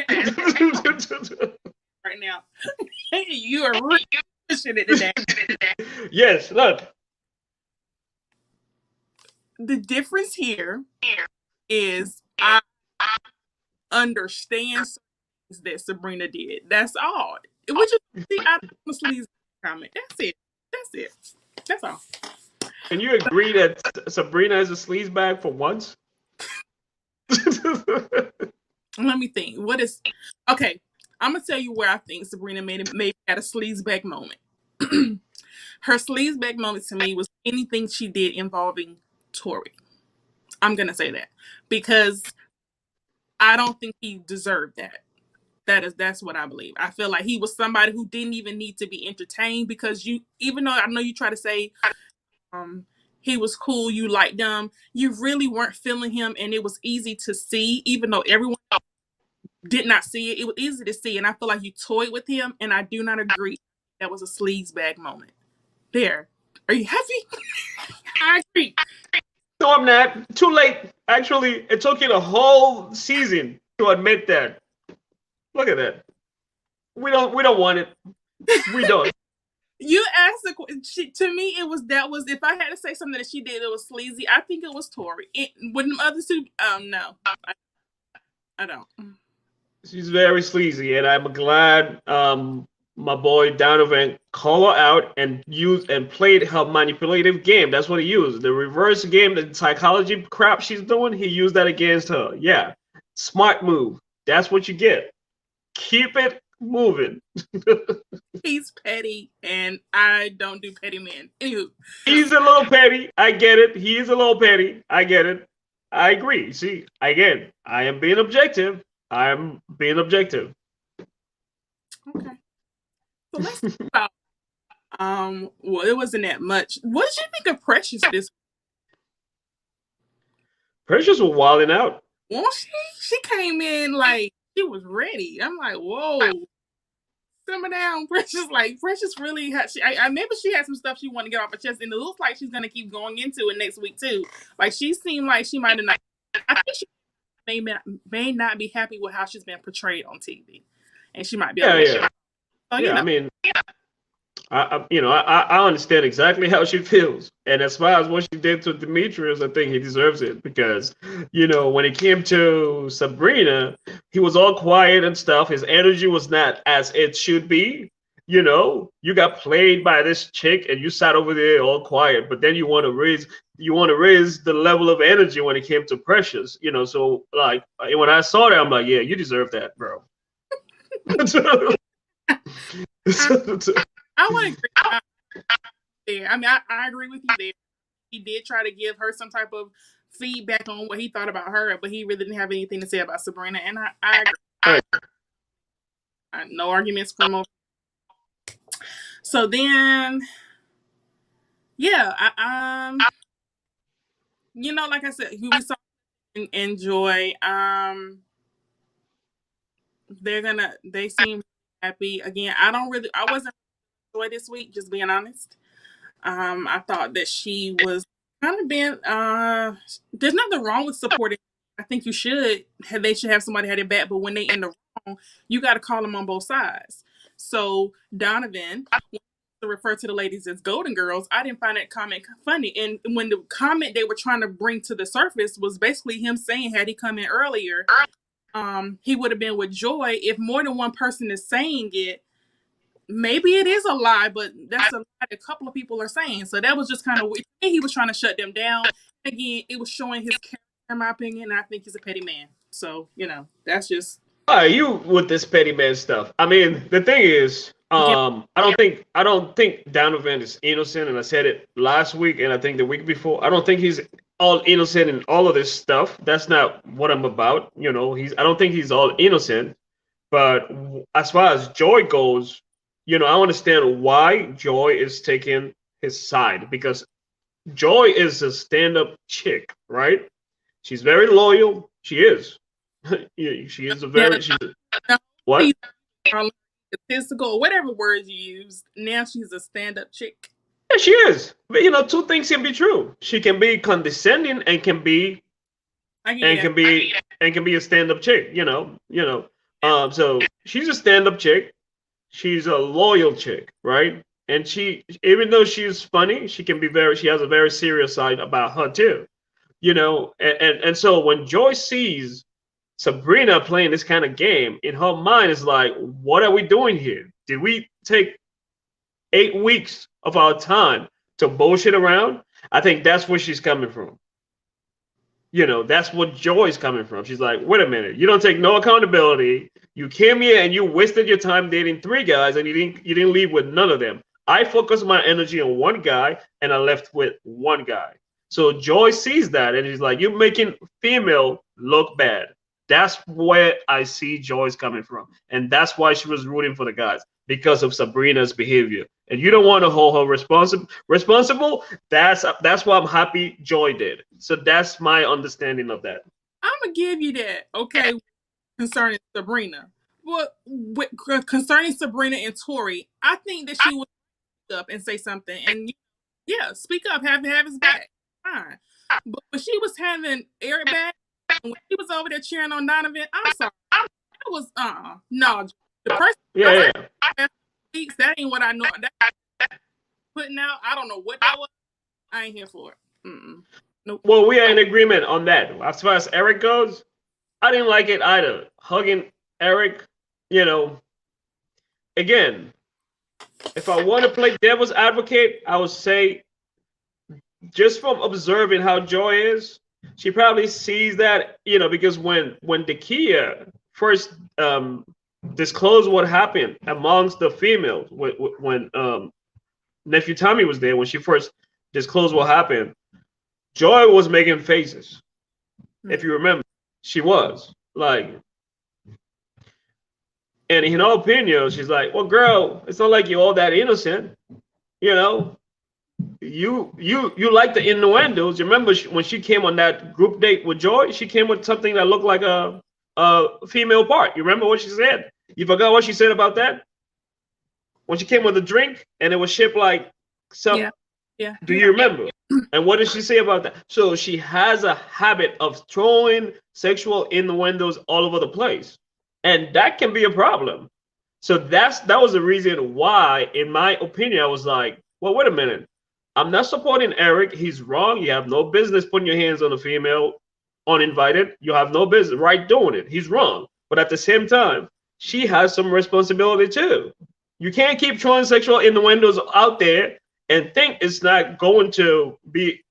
Right now. You are really pushing it today. Yes, look. The difference here is I understand that Sabrina did. That's all. We just see out of the sleaze comment. That's it. That's all. Can you agree that Sabrina is a sleazebag for once? Let me think. Okay? I'm gonna tell you where I think Sabrina maybe had a sleazebag moment. Her sleazebag moment to me was anything she did involving Tori. I'm gonna say that because I don't think he deserved that. That's what I believe. I feel like he was somebody who didn't even need to be entertained because even though I know you try to say he was cool, you liked him, you really weren't feeling him, and it was easy to see, even though everyone did not see it. It was easy to see, and I feel like you toyed with him, and I do not agree. That was a sleazebag moment. There. Are you happy? I agree. No, I'm not. Too late. Actually, it took you the whole season to admit that. Look at that. We don't want it. We don't. You asked the question. To me, that was if I had to say something that she did that was sleazy, I think it was Tori. With them other two, no. I don't. She's very sleazy, and I'm glad my boy Donovan called her out and used and played her manipulative game. That's what he used. The reverse game, the psychology crap she's doing, he used that against her. Yeah. Smart move. That's what you get. Keep it moving. He's petty, and I don't do petty men. Anywho. He's a little petty. I get it. He is a little petty. I get it. I agree. See, again, I am being objective. I'm being objective. Okay. So let's talk about well, it wasn't that much. What did you think of Precious this week? Precious was wilding out. Well, she came in like she was ready. I'm like, whoa. Simmer down. Precious really had maybe she had some stuff she wanted to get off her chest, and it looks like she's gonna keep going into it next week too. Like she seemed like she might have not. I think she may not be happy with how she's been portrayed on TV, and she might be. Yeah. So, yeah, I mean, I understand exactly how she feels, and as far as what she did to Demetrius, I think he deserves it because, when it came to Sabrina, he was all quiet and stuff. His energy was not as it should be. You got played by this chick, and you sat over there all quiet, but then you want to raise the level of energy when it came to Precious. So like when I saw that, I'm like, yeah, you deserve that, bro. I want to agree. there. I mean, I agree with you there. He did try to give her some type of feedback on what he thought about her, but he really didn't have anything to say about Sabrina. And I agree. No arguments from over. So then, yeah, like I said, we saw Enjoy. They seem happy again. I wasn't Enjoy this week, just being honest. I thought that she was kind of being, there's nothing wrong with supporting. I think they should have somebody had it back, but when they in the wrong, you got to call them on both sides. So Donovan, to refer to the ladies as Golden Girls, I didn't find that comment funny. And when the comment they were trying to bring to the surface was basically him saying, had he come in earlier, he would have been with Joy. If more than one person is saying it, maybe it is a lie, but that's a lie a couple of people are saying. So that was just kind of weird. He was trying to shut them down. Again, it was showing his character, in my opinion, and I think he's a petty man. So, that's just... You with this petty man stuff. I mean, the thing is, I don't think Donovan is innocent, and I said it last week, and I think the week before. I don't think he's all innocent in all of this stuff. That's not what I'm about. I don't think he's all innocent. But as far as Joy goes, I understand why Joy is taking his side, because Joy is a stand-up chick, right? She's very loyal. She is. She is a very. What? Statistical or whatever words you use. Now she's a stand-up chick. Yeah, she is. But two things can be true. She can be condescending and can be a stand-up chick. So she's a stand-up chick. She's a loyal chick, right? And she, even though she's funny, she has a very serious side about her too. And so when Joy sees Sabrina playing this kind of game, in her mind is like, what are we doing here? Did we take 8 weeks of our time to bullshit around? I think that's where she's coming from. That's what Joy's coming from. She's like, wait a minute, you don't take no accountability. You came here and you wasted your time dating 3 guys, and you didn't leave with none of them. I focused my energy on one guy, and I left with one guy. So Joy sees that, and he's like, you're making female look bad. That's where I see Joy's coming from. And that's why she was rooting for the guys, because of Sabrina's behavior. And you don't want to hold her responsible. That's why I'm happy Joy did. So that's my understanding of that. I'm going to give you that. Okay. Concerning Sabrina. Well, concerning Sabrina and Tori, I think that she would speak up and say something. And yeah, speak up, have his back. Fine. But when she was having Eric back, when she was over there cheering on Donovan, I'm sorry. That was no. The person weeks, that ain't what I know. That putting out, I don't know what that was. I ain't here for it. Nope. Well, we are in agreement on that. As far as Eric goes, I didn't like it either. Hugging Eric, again, if I want to play devil's advocate, I would say, just from observing how Joy is, she probably sees that, because when Dakia first disclosed what happened amongst the females, when nephew Tommy was there, when she first disclosed what happened, Joy was making faces. If you remember, she was like, and in her opinion, she's like, well, girl, it's not like you're all that innocent, You like the innuendos. You remember when she came on that group date with Joy? She came with something that looked like a female part. You remember what she said? You forgot what she said about that? When she came with a drink and it was shaped like some. Yeah. Do you remember? And what did she say about that? So she has a habit of throwing sexual innuendos all over the place, and that can be a problem. So that was the reason why, in my opinion, I was like, well, wait a minute. I'm not supporting Eric. He's wrong. You have no business putting your hands on a female uninvited. You have no business doing it. He's wrong. But at the same time, she has some responsibility too. You can't keep throwing sexual innuendos out there and think it's not going to be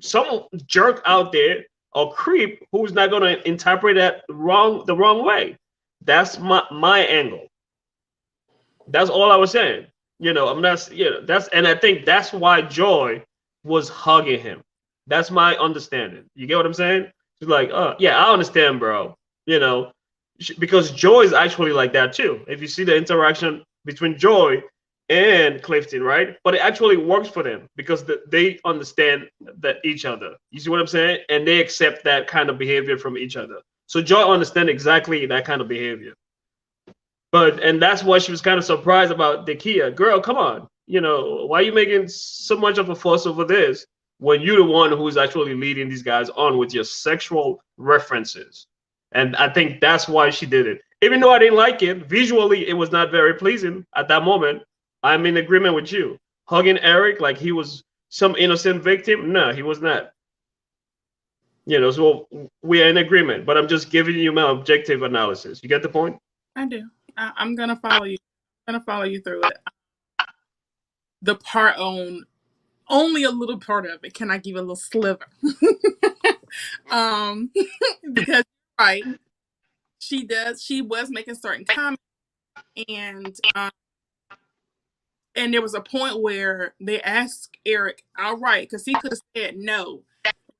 some jerk out there or creep who's not going to interpret that the wrong way. That's my angle. That's all I was saying. I'm not, and I think that's why Joy was hugging him. That's my understanding. You get what I'm saying? She's like, yeah, I understand, bro. You know, because Joy is actually like that too. If you see the interaction between Joy and Clifton, right? But it actually works for them because they understand that each other. You see what I'm saying? And they accept that kind of behavior from each other. So Joy understands exactly that kind of behavior. And that's why she was kind of surprised about the Kia. Girl, come on. Why are you making so much of a fuss over this when you're the one who's actually leading these guys on with your sexual references? And I think that's why she did it. Even though I didn't like it, visually it was not very pleasing at that moment. I'm in agreement with you. Hugging Eric like he was some innocent victim. No, he was not. So we are in agreement, but I'm just giving you my objective analysis. You get the point? I do. I'm gonna follow you. I'm gonna follow you through it. The part on only a little part of it. Can I give a little sliver? Because right, she does. She was making certain comments, and there was a point where they asked Eric outright because he could have said no.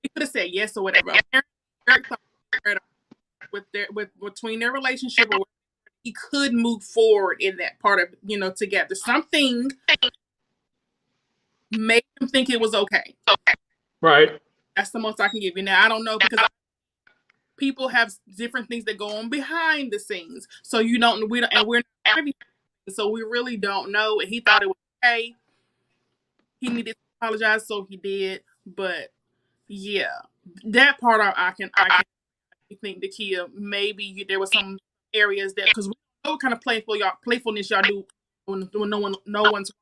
He could have said yes or whatever. Eric thought between their relationship, or he could move forward in that part of together. Something made him think it was okay. Right. That's the most I can give you. Now I don't know because people have different things that go on behind the scenes, so we're not privy, so we really don't know. And he thought it was okay. He needed to apologize, so he did. But yeah, that part I can think the Kia maybe there was some areas that because we know what kind of playfulness y'all do when no one's.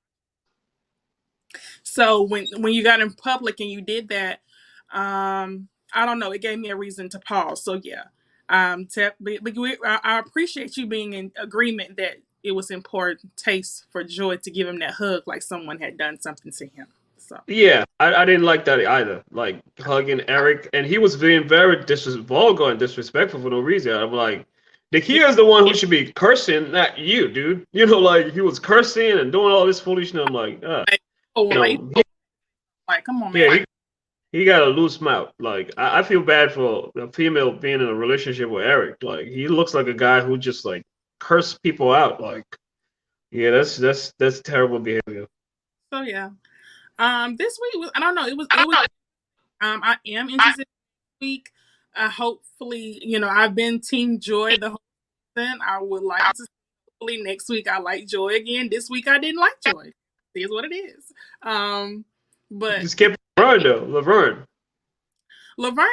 So when you got in public and you did that, I don't know, it gave me a reason to pause. So yeah, I appreciate you being in agreement that it was important taste for Joy to give him that hug like someone had done something to him. So yeah, I didn't like that either. Like hugging Eric, and he was being very vulgar and disrespectful for no reason. I'm like, the Kia is the one who should be cursing, not you, dude. Like he was cursing and doing all this foolishness. I'm like, like, come on, man. Yeah, he got a loose mouth. Like I feel bad for a female being in a relationship with Eric. Like he looks like a guy who just like curse people out. Like, yeah, that's terrible behavior. So yeah, this week was, I don't know, it was I am interested this week. Hopefully, I've been Team Joy the whole season. I would like to hopefully next week I like Joy again. This week I didn't like Joy. It is what it is. But just kept Laverne though. Laverne,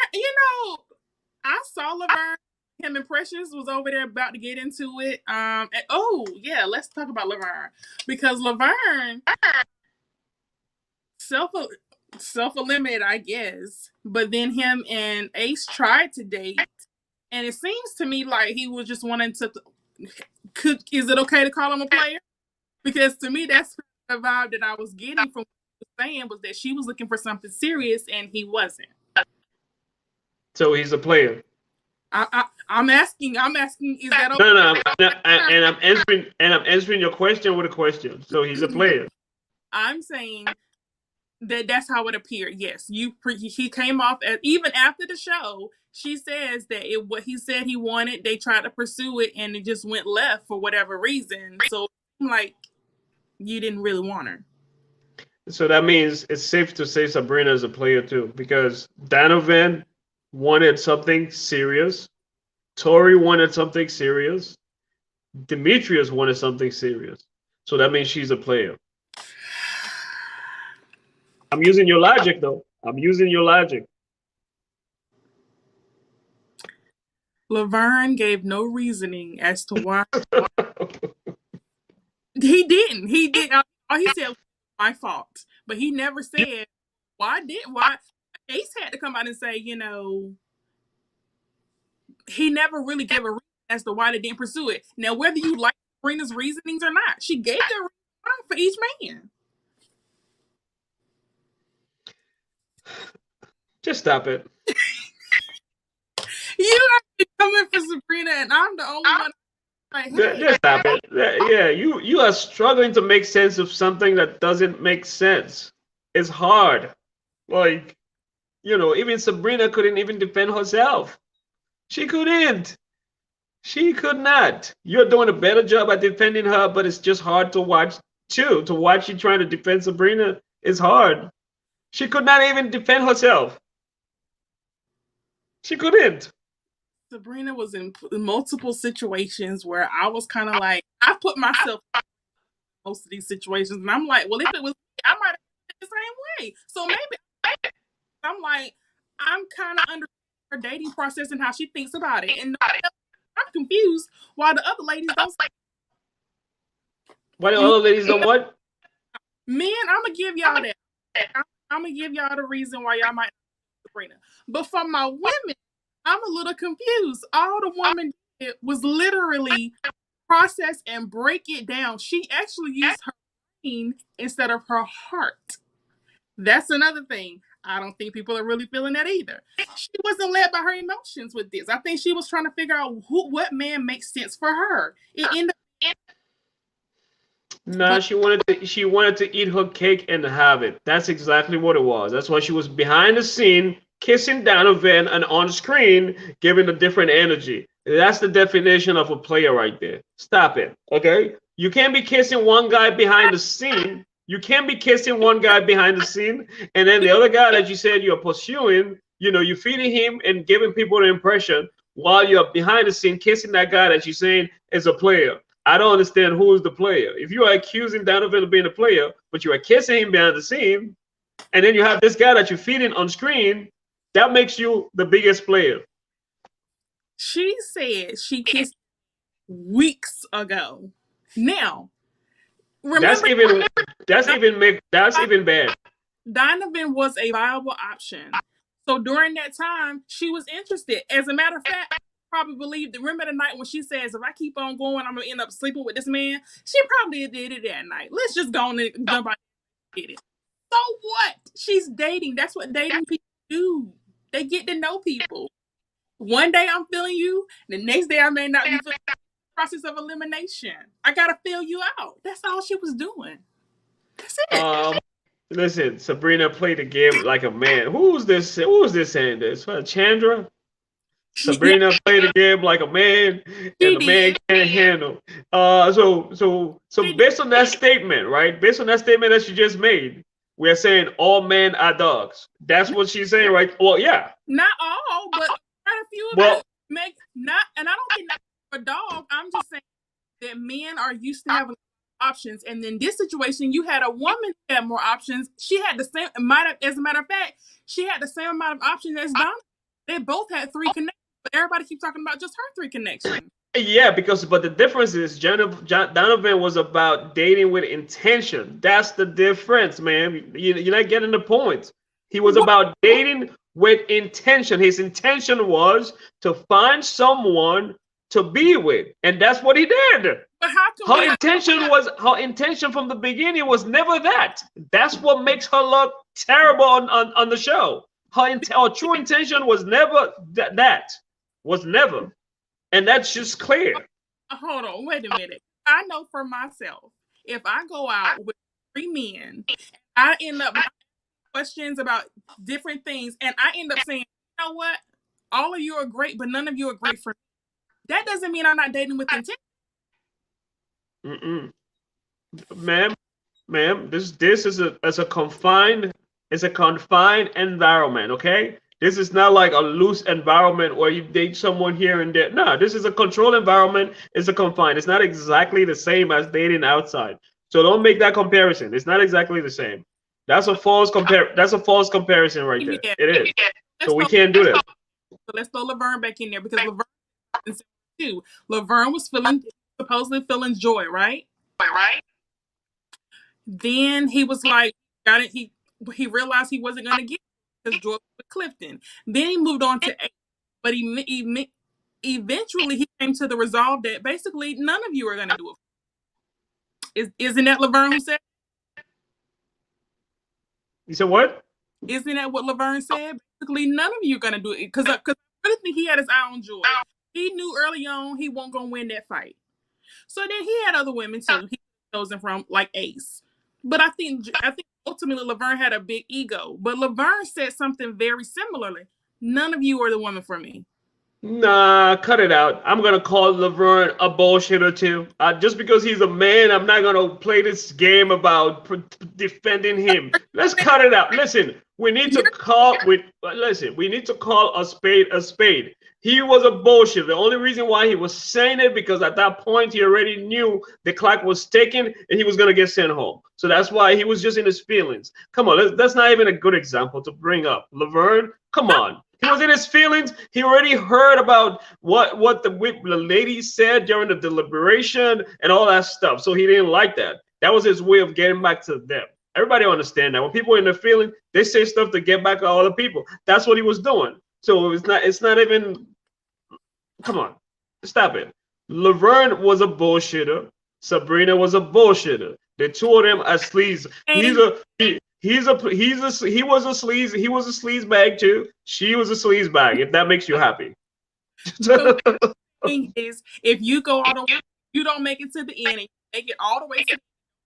I saw Laverne. Him and Precious was over there about to get into it. Yeah, let's talk about Laverne because Laverne self-eliminated, I guess. But then him and Ace tried to date, and it seems to me like he was just wanting to. Is it okay to call him a player? Because to me, that's the vibe that I was getting from what he was saying was that she was looking for something serious and he wasn't. so he's a player. I'm asking, is that okay? No, and I'm answering your question with a question. So he's a player. I'm saying that's how it appeared. Yes, he came off as, even after the show, she says that what he said he wanted, they tried to pursue it and it just went left for whatever reason. So I'm like, you didn't really want her. So that means it's safe to say Sabrina is a player too, because Donovan wanted something serious, Tori wanted something serious, Demetrius wanted something serious. So that means she's a player. I'm using your logic though. I'm using your logic. Laverne gave no reasoning as to why. He didn't. He did. All he said was my fault, but he never said why. Ace had to come out and say, he never really gave a reason as to why they didn't pursue it. Now, whether you like Sabrina's reasonings or not, she gave their reason for each man. Just stop it. You are coming for Sabrina, and I'm the only one Like, hey, Just stop it. Yeah, you are struggling to make sense of something that doesn't make sense. It's hard. Like, even Sabrina couldn't even defend herself. She couldn't. She could not. You're doing a better job at defending her, but it's just hard to watch too. To watch you trying to defend Sabrina is hard. She could not even defend herself. She couldn't. Sabrina was in multiple situations where I was kind of like, I put myself in most of these situations, and I'm like, well, if it was me, I might have been the same way. So maybe I'm like, I'm kind of under her dating process and how she thinks about it, and I'm confused why the other ladies don't. Why the other ladies don't what? Men, I'm gonna give y'all that. I'm gonna give y'all the reason why y'all might Sabrina, but for my women, I'm a little confused. All the woman did was literally process and break it down. She actually used her brain instead of her heart. That's another thing. I don't think people are really feeling that either. She wasn't led by her emotions with this. I think she was trying to figure out what man makes sense for her. It ended up. Nah, she wanted to eat her cake and have it. That's exactly what it was. That's why she was behind the scene kissing Donovan and on screen giving a different energy. That's the definition of a player right there. Stop it. Okay? You can't be kissing one guy behind the scene. You can't be kissing one guy behind the scene and then the other guy that you said you're pursuing, you're feeding him and giving people the impression while you're behind the scene kissing that guy that you're saying is a player. I don't understand who is the player. If you are accusing Donovan of being a player, but you are kissing him behind the scene, and then you have this guy that you're feeding on screen, that makes you the biggest player. She said she kissed weeks ago. Now, remember, that's even bad. Donovan was a viable option. So during that time, she was interested. As a matter of fact, I probably believed. Remember the night when she says, "If I keep on going, I'm gonna end up sleeping with this man." She probably did it that night. Let's just go on and jump out and get it. So what? She's dating. That's what dating people do. They get to know people. One day I'm feeling you. The next day I may not be feeling. Process of elimination. I gotta feel you out. That's all she was doing. That's it. Listen, Sabrina played the game like a man. Who's this? Who is this saying this? Chandra? Sabrina played the game like a man, and the man can't handle. So based on that statement, right? Based on that statement that she just made, we're saying all men are dogs. That's what she's saying, right? Well, yeah. Not all, but quite a few of them make not. And I don't think that's a dog. I'm just saying that men are used to having options, and in this situation, you had a woman who had more options. She had the same. As a matter of fact, she had the same amount of options as Donna. They both had 3 connections. But everybody keeps talking about just her 3 connections. Yeah, but the difference is Donovan was about dating with intention. That's the difference, man. You're not getting the point. He was about dating with intention. His intention was to find someone to be with, and that's what he did. But how her intention from the beginning was never that. That's what makes her look terrible on the show. Her true intention was never that. Was never. And that's just clear. Hold on, wait a minute. I know for myself, if I go out with 3 men, I end up questions about different things, and I end up saying, you know what? All of you are great, but none of you are great for me. That doesn't mean I'm not dating with intent. Ma'am, this is a confined environment, okay? This is not like a loose environment where you date someone here and there. No, this is a controlled environment. It's a confined. It's not exactly the same as dating outside. So don't make that comparison. It's not exactly the same. That's a false comparison right there. Yeah. It is. So we can't do that. So let's throw Laverne back in there because Laverne too. Laverne was supposedly feeling joy, right? Right. Then he was like, got it. He realized he wasn't going to get because Joy was with Clifton. Then he moved on to 8, but eventually he came to the resolve that basically none of you are going to do it. Isn't that Laverne who said? You said what? Isn't that what Laverne said? Basically, none of you are going to do it because I really think he had his eye on Joy. He knew early on he wasn't going to win that fight. So then he had other women too. He was chosen from, like Ace. But I think ultimately Laverne had a big ego. But Laverne said something very similarly. None of you are the woman for me. Nah, cut it out. I'm gonna call Laverne a bullshitter too. Just because he's a man, I'm not gonna play this game about defending him. Let's cut it out. Listen, we need to call we need to call a spade a spade. He was a bullshit. The only reason why he was saying it because at that point he already knew the clock was ticking and he was gonna get sent home. So that's why he was just in his feelings. Come on, that's not even a good example to bring up. Laverne, come on. He was in his feelings. He already heard about what the lady said during the deliberation and all that stuff. So he didn't like that. That was his way of getting back to them. Everybody understand that. When people are in their feeling, they say stuff to get back at other people. That's what he was doing. So it's not even, come on, stop it. Laverne was a bullshitter. Sabrina was a bullshitter. The two of them are sleaze. He was a sleaze bag too. She was a sleaze bag. If that makes you happy. So the thing is, if you go all the way, you don't make it to the end, and you make it all the way to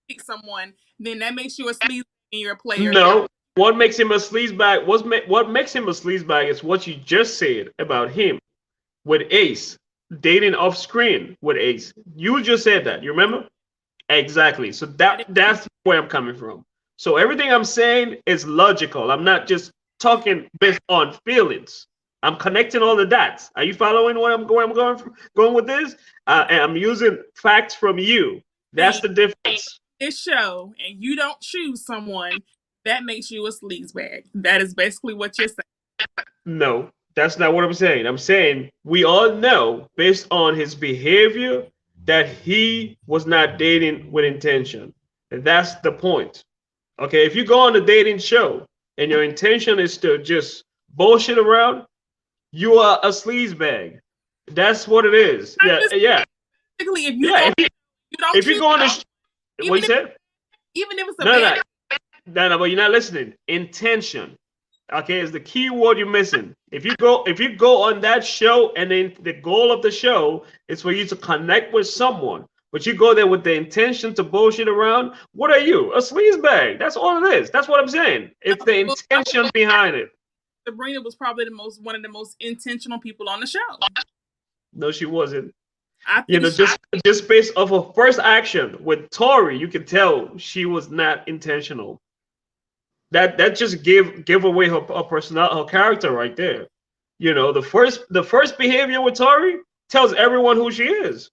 pick someone, then that makes you a sleaze and you're a player. No. What makes him a sleaze bag? What makes him a sleaze bag is what you just said about him with Ace dating off screen with Ace. You just said that. You remember? Exactly. So that's where I'm coming from. So everything I'm saying is logical. I'm not just talking based on feelings. I'm connecting all the dots. Are you following where I'm going with this? And I'm using facts from you. That's the difference. This show, and you don't choose someone, that makes you a sleaze bag. That is basically what you're saying. No, that's not what I'm saying. I'm saying we all know based on his behavior that he was not dating with intention. And that's the point. Okay, if you go on a dating show and your intention is to just bullshit around, you are a sleaze bag. That's what it is. Yeah. Basically, if you go on the what you said? Even if it's a bad. No, but you're not listening. Intention, okay, is the key word you're missing. If you go on that show and then the goal of the show is for you to connect with someone, but you go there with the intention to bullshit around, what are you? A sleaze bag. That's all it is. That's what I'm saying. It's the intention behind it. Sabrina was probably one of the most intentional people on the show. No, she wasn't. You know, just based off of first action with Tori, you can tell she was not intentional. That just give away her personality, her character right there. You know, the first behavior with Tori tells everyone who she is.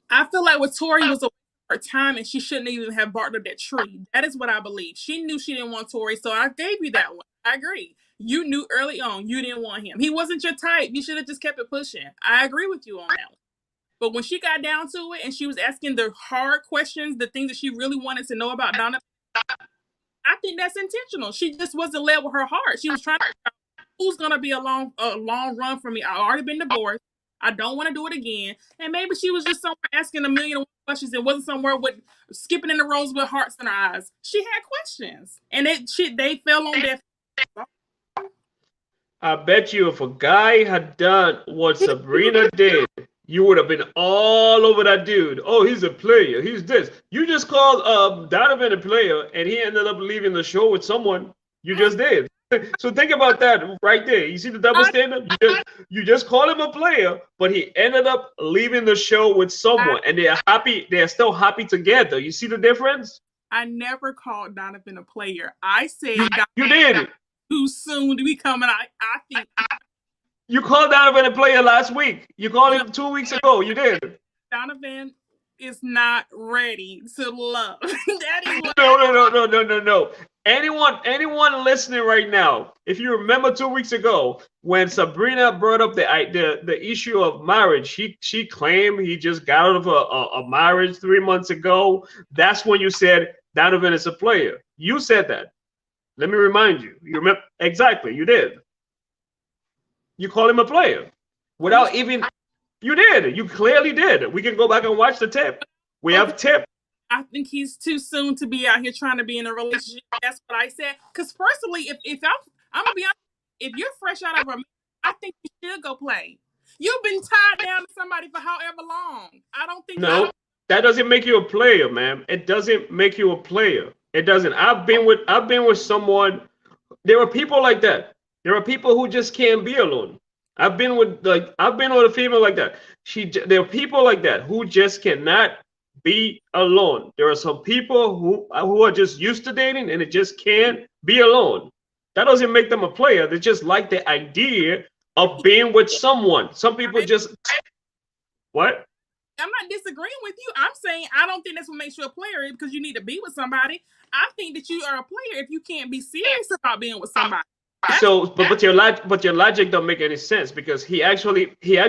I feel like with Tori was a her time and she shouldn't even have barked up that tree. That is what I believe. She knew she didn't want Tori, so I gave you that one. I agree. You knew early on you didn't want him. He wasn't your type. You should have just kept it pushing. I agree with you on that one. But when she got down to it and she was asking the hard questions, the things that she really wanted to know about Donna, I think that's intentional. She just wasn't led with her heart. She was trying to figure out who's gonna be a long run for me. I've already been divorced. I don't want to do it again. And maybe she was just somewhere asking a million questions and wasn't somewhere with skipping in the rows with hearts in her eyes. She had questions, and they fell on deaf. I bet you if a guy had done what Sabrina did, you would have been all over that dude. Oh, he's a player. He's this. You just called Donovan a player, and he ended up leaving the show with someone. You just did. So think about that right there. You see the double standard? You just call him a player, but he ended up leaving the show with someone, and they're happy. They're still happy together. You see the difference? I never called Donovan a player. I said you did. Too soon to be coming. I think you called Donovan a player last week. You called him 2 weeks ago. You did. Donovan is not ready to love. No. Anyone listening right now, if you remember 2 weeks ago when Sabrina brought up the issue of marriage, she claimed he just got out of a marriage 3 months ago. That's when you said Donovan is a player. You said that. Let me remind you. You remember exactly? You did. You call him a player without even. You did. You clearly did. We can go back and watch the tip. We have tip. I think he's too soon to be out here trying to be in a relationship. That's what I said. Because personally, if I'm gonna be honest, if you're fresh out of a, I think you should go play. You've been tied down to somebody for however long. I don't think No, that doesn't make you a player, man. It doesn't make you a player. It doesn't. I've been with someone. There are people like that. There are people who just can't be alone. I've been with a female like that. There are people like that who just cannot be alone. There are some people who are just used to dating and they just can't be alone. That doesn't make them a player. They just like the idea of being with someone. Some people just what? I'm not disagreeing with you. I'm saying I don't think that's what makes you a player because you need to be with somebody. I think that you are a player if you can't be serious about being with somebody. So, but your logic don't make any sense because he actually he's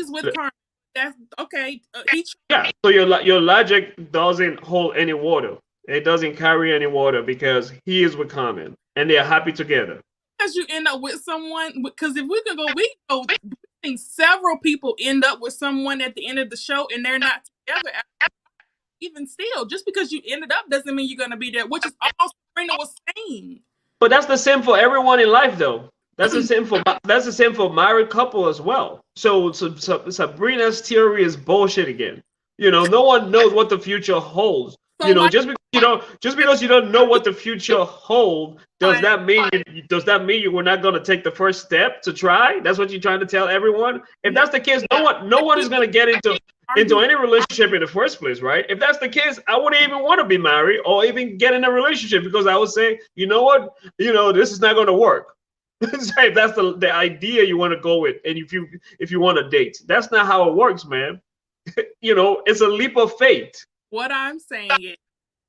with Carmen. That's okay. Yeah. So your logic doesn't hold any water. It doesn't carry any water because he is with Carmen and they are happy together. Because you end up with someone. Because if we can go, we think several people end up with someone at the end of the show and they're not together. Even still, just because you ended up doesn't mean you're going to be there, which is all Sabrina was saying. But that's the same for everyone in life, though. That's the same for married couple as well. So Sabrina's theory is bullshit again. You know, no one knows what the future holds. So just because you don't know what the future holds, does that mean you were not going to take the first step to try? That's what you're trying to tell everyone. If that's the case, no one is going to get into any relationship in the first place, right? If that's the case, I wouldn't even want to be married or even get in a relationship because I would say, you know what, this is not going to work. If that's the idea you want to go with, and if you want to date, that's not how it works, man. It's a leap of faith. What I'm saying is,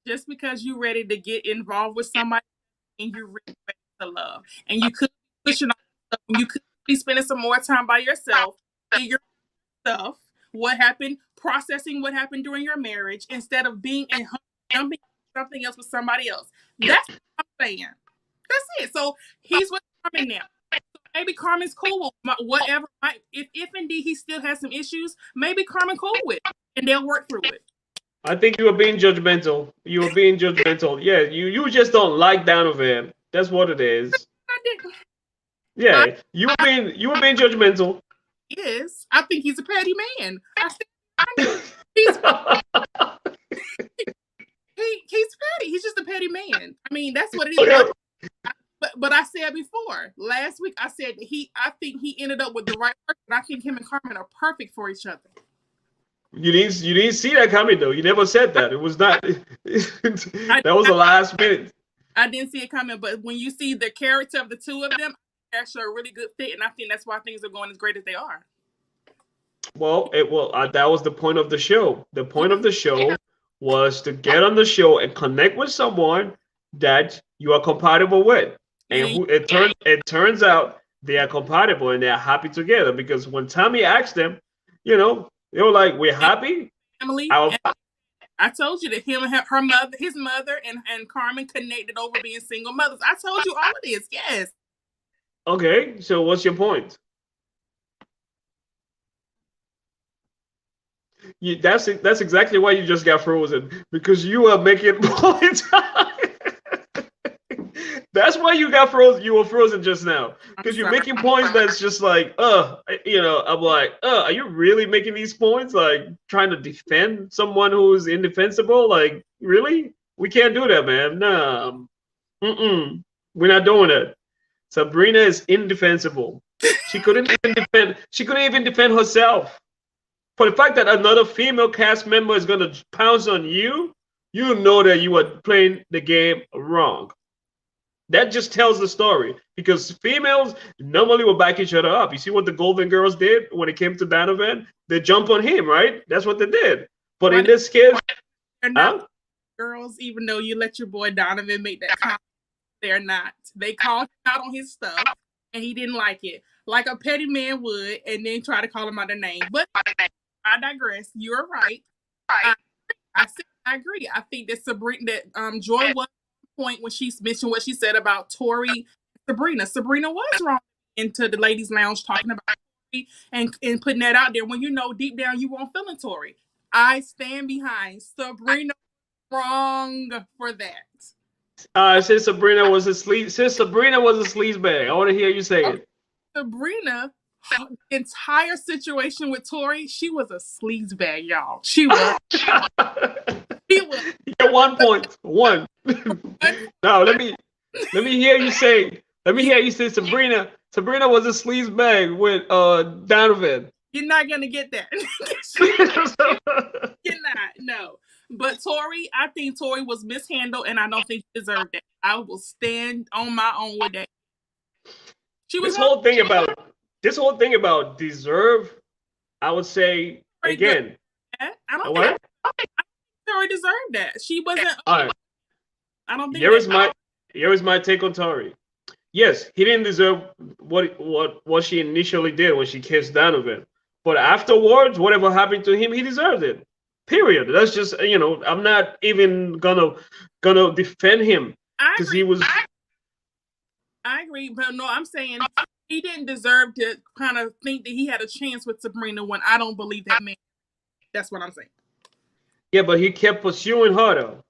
just because you're ready to get involved with somebody and you're really ready to love, and you could be pushing on, you could be spending some more time by yourself, figure stuff, what happened, processing what happened during your marriage, instead of being and jumping something else with somebody else. That's what I'm saying. That's it. So he's with Carmen now. So maybe Carmen's cool with whatever. If indeed he still has some issues, maybe Carmen cool with it, and they'll work through it. I think you are being judgmental. You are being judgmental. Yeah, you just don't like Donovan. That's what it is. Yeah, you were being judgmental. Yes, I think he's a petty man. He's petty. He's just a petty man. I mean, that's what it is. Okay. But I said before, last week, I said I think he ended up with the right person. I think him and Carmen are perfect for each other. You didn't see that coming though. You never said that. It was not. That was the last minute. I didn't see it coming, but when you see the character of the two of them, they're actually a really good fit, and I think that's why things are going as great as they are. Well, that was the point of the show. The point of the show was to get on the show and connect with someone that you are compatible with, and it turns out they are compatible and they are happy together. Because when Tommy asked them, they were like, "We're happy." Family. I told you that him and his mother, and Carmen connected over being single mothers. I told you all of this. Yes. Okay, so what's your point? That's exactly why you just got frozen, because you are making points. That's why you got frozen. You were frozen just now because you're making points that's just like, I'm like, are you really making these points? Like trying to defend someone who's indefensible? Like, really? We can't do that, man. Nah. We're not doing it. Sabrina is indefensible. She couldn't even defend herself. For the fact that another female cast member is gonna pounce on you, you know that you are playing the game wrong. That just tells the story, because females normally will back each other up. You see what the Golden Girls did when it came to Donovan? They jump on him, right? That's what they did. But in this case, they're not girls, even though you let your boy Donovan make that comment. They're not. They called him out on his stuff, and he didn't like it, like a petty man would, and then try to call him out a name. But I digress. You're right. I agree. I think that Joy was point when she mentioned what she said about Tori. Sabrina was wrong into the ladies' lounge talking about Tori and putting that out there when deep down you weren't feeling Tori. I stand behind Sabrina. Wrong for that. Since Sabrina was a sleazebag, I want to hear you say it. Sabrina, entire situation with Tori, she was a sleazebag, y'all. She was. She was. You get 1 point. One. Now let me hear you say. Let me hear you say Sabrina. Sabrina was a sleazebag with Donovan. You're not gonna get that. You're not. No. But Tori, I think Tori was mishandled, and I don't think she deserved that. I will stand on my own with that. She was this whole thing about deserve, I would say again. I don't think Tori deserved that. She wasn't. All right. I don't think. Here is my take on Tori. Yes, he didn't deserve what she initially did when she kissed Donovan, but afterwards, whatever happened to him, he deserved it. Period. That's just I'm not even gonna defend him because he was. I agree, but no, I'm saying he didn't deserve to kind of think that he had a chance with Sabrina when I don't believe that man. That's what I'm saying. Yeah, but he kept pursuing her though.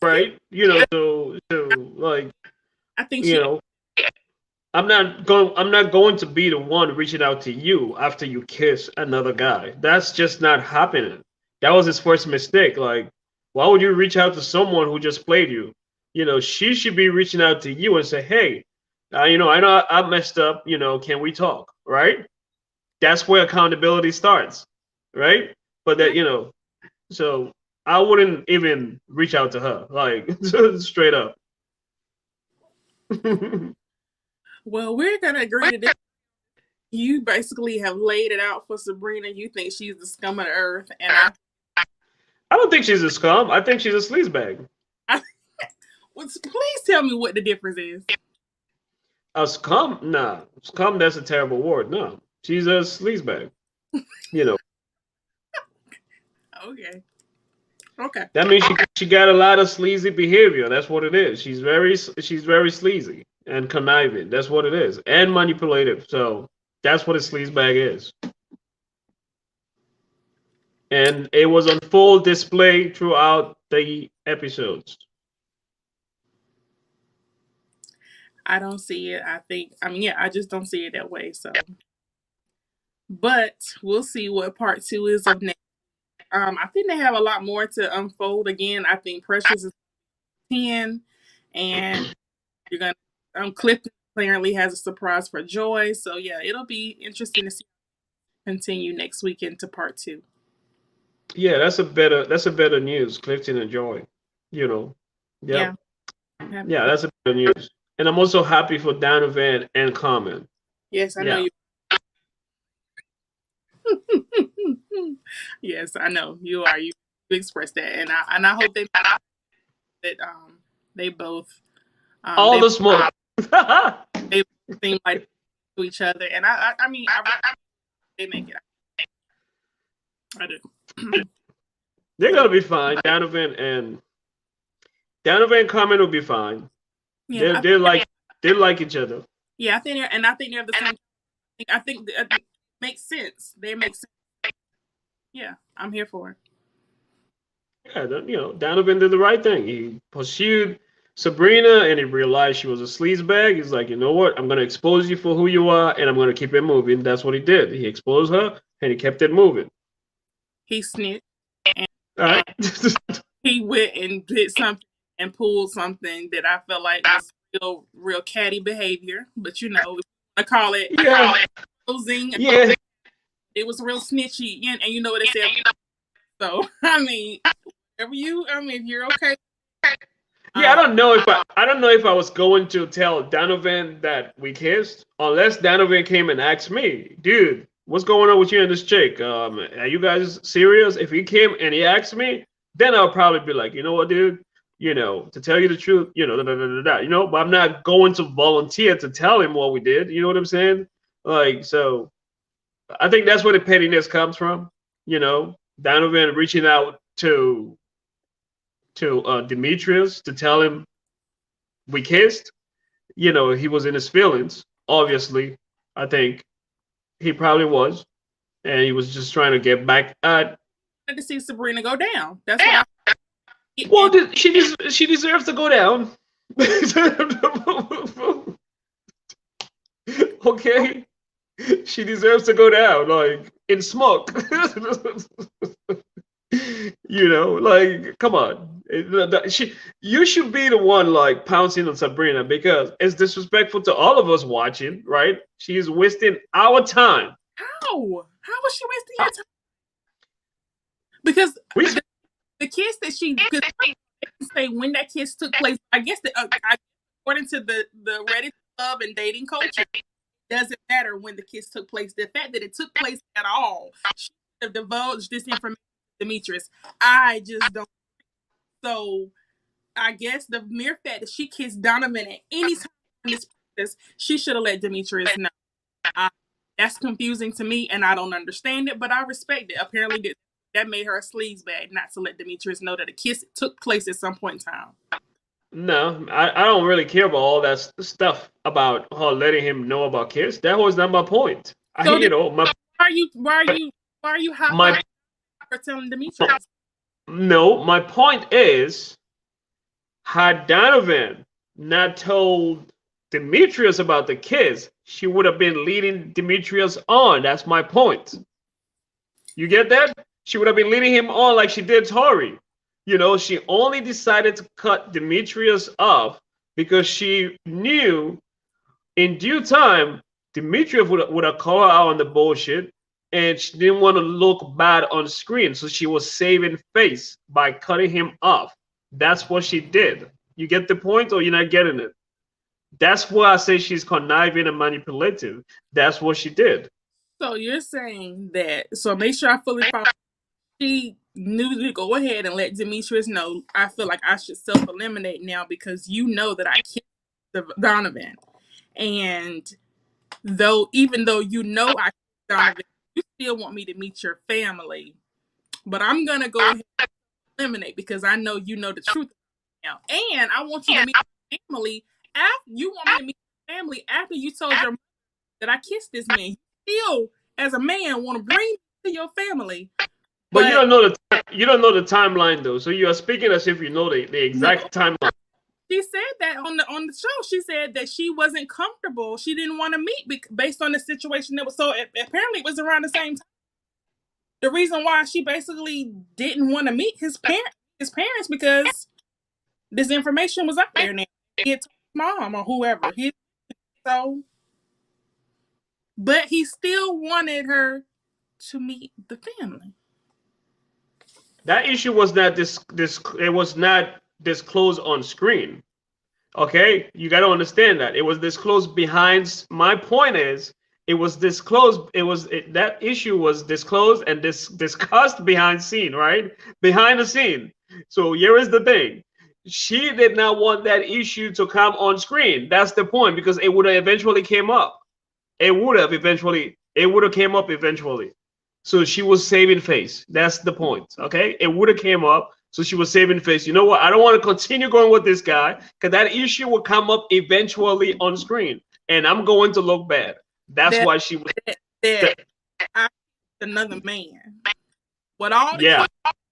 Right? So like I think I'm not going to be the one reaching out to you after you kiss another guy. That's just not happening. That was his first mistake. Like, why would you reach out to someone who just played you? She should be reaching out to you and say, "Hey, I know I messed up. Can we talk?" Right? That's where accountability starts, right? But that so I wouldn't even reach out to her, like straight up. Well, we're gonna agree to this. You basically have laid it out for Sabrina. You think she's the scum of the earth, and I don't think she's a scum. I think she's a sleazebag. Please tell me what the difference is. A scum? Nah. Scum, that's a terrible word. No. She's a sleazebag. Okay. That means she got a lot of sleazy behavior. That's what it is. She's very sleazy and conniving. That's what it is. And manipulative. So that's what a sleazebag is. And it was on full display throughout the episodes. I don't see it. I just don't see it that way. So, but we'll see what part 2 is of next. I think they have a lot more to unfold. Again, I think Precious is 10, and you're gonna Clifton apparently has a surprise for Joy. So yeah, it'll be interesting to see continue next week into part 2. Yeah, that's a better news. Clifton and Joy. Yep. Yeah. Yeah, that's a better news. And I'm also happy for Donovan and Carmen. Yes, I know you. Yes, I know you are. You expressed that, and I hope they both all the smoke. They seem like to each other, and I mean they make it. I do. They're gonna be fine. Donovan and Carmen will be fine. Yeah, they like each other. Yeah, I think they're the same. I think it makes sense. They make sense. Yeah, I'm here for it. Yeah, Donovan did the right thing. He pursued Sabrina, and he realized she was a sleazebag. He's like, you know what? I'm gonna expose you for who you are, and I'm gonna keep it moving. That's what he did. He exposed her, and he kept it moving. He snitched. And all right. He went and did something and pulled something that I felt like was real catty behavior. But I call it exposing. Yeah. It was real snitchy, and you know what it said. So if you're okay. Yeah, I don't know if I was going to tell Donovan that we kissed, unless Donovan came and asked me, dude, what's going on with you and this chick? Are you guys serious? If he came and he asked me, then I'll probably be like, you know what, dude, to tell you the truth, but I'm not going to volunteer to tell him what we did. You know what I'm saying? Like, so I think that's where the pettiness comes from. Donovan reaching out to Demetrius to tell him we kissed. He was in his feelings. Obviously, I think he probably was, and he was just trying to get back at. To see Sabrina go down. That's what Well, And she deserves to go down. Okay, she deserves to go down, like in smoke. Like, come on. You should be the one like pouncing on Sabrina because it's disrespectful to all of us watching, right? She is wasting our time. how? How was she wasting your time? Because We, the kiss that she could say when that kiss took place, I guess according to the Reddit love and dating culture, it doesn't matter when the kiss took place. The fact that it took place at all, she should have divulged this information to Demetrius. I just don't. So I guess the mere fact that she kissed Donovan at any time in this process, she should have let Demetrius know. That's confusing to me, and I don't understand it, but I respect it. Apparently, that made her a sleaze bag not to let Demetrius know that a kiss took place at some point in time. no, I don't really care about all that stuff about her letting him know about kids. That was not my point. So, Why are you hot my for telling Demetrius? no, my point is, had Donovan not told Demetrius about the kids, she would have been leading Demetrius on. That's my point. You get that? She would have been leading him on like she did Tori. She only decided to cut Demetrius off because she knew in due time Demetrius would have called her out on the bullshit, and she didn't want to look bad on screen, so she was saving face by cutting him off. That's what she did. You get the point, or you're not getting it? That's why I say she's conniving and manipulative. That's what she did. So you're saying that? So make sure I fully follow. She knew to go ahead and let Demetrius know. I feel like I should self-eliminate now because you know that I kissed Donovan, and even though you know I kissed Donovan, you still want me to meet your family. But I'm gonna go ahead and eliminate because I know you know the truth now, and I want you to meet your family. You want me to meet your family after you told your mother that I kissed this man. You still, as a man, want to bring me to your family. But you don't know the timeline though. So you are speaking as if you know the exact timeline. She said that on the show. She said that she wasn't comfortable. She didn't want to meet based on the situation that was. So apparently it was around the same time. The reason why she basically didn't want to meet his parents because this information was out there now. He had told his mom or whoever. But he still wanted her to meet the family. That issue was not it was not disclosed on screen. Okay, you got to understand that it was disclosed behind. My point is, it was disclosed. That issue was disclosed and discussed behind scene, right? Behind the scene. So here is the thing: she did not want that issue to come on screen. That's the point, because it would have eventually came up. It would have came up eventually. So she was saving face. That's the point. Okay, it would have came up. So she was saving face. You know what? I don't want to continue going with this guy because that issue will come up eventually on screen, and I'm going to look bad. That's why she was. I another man. What all the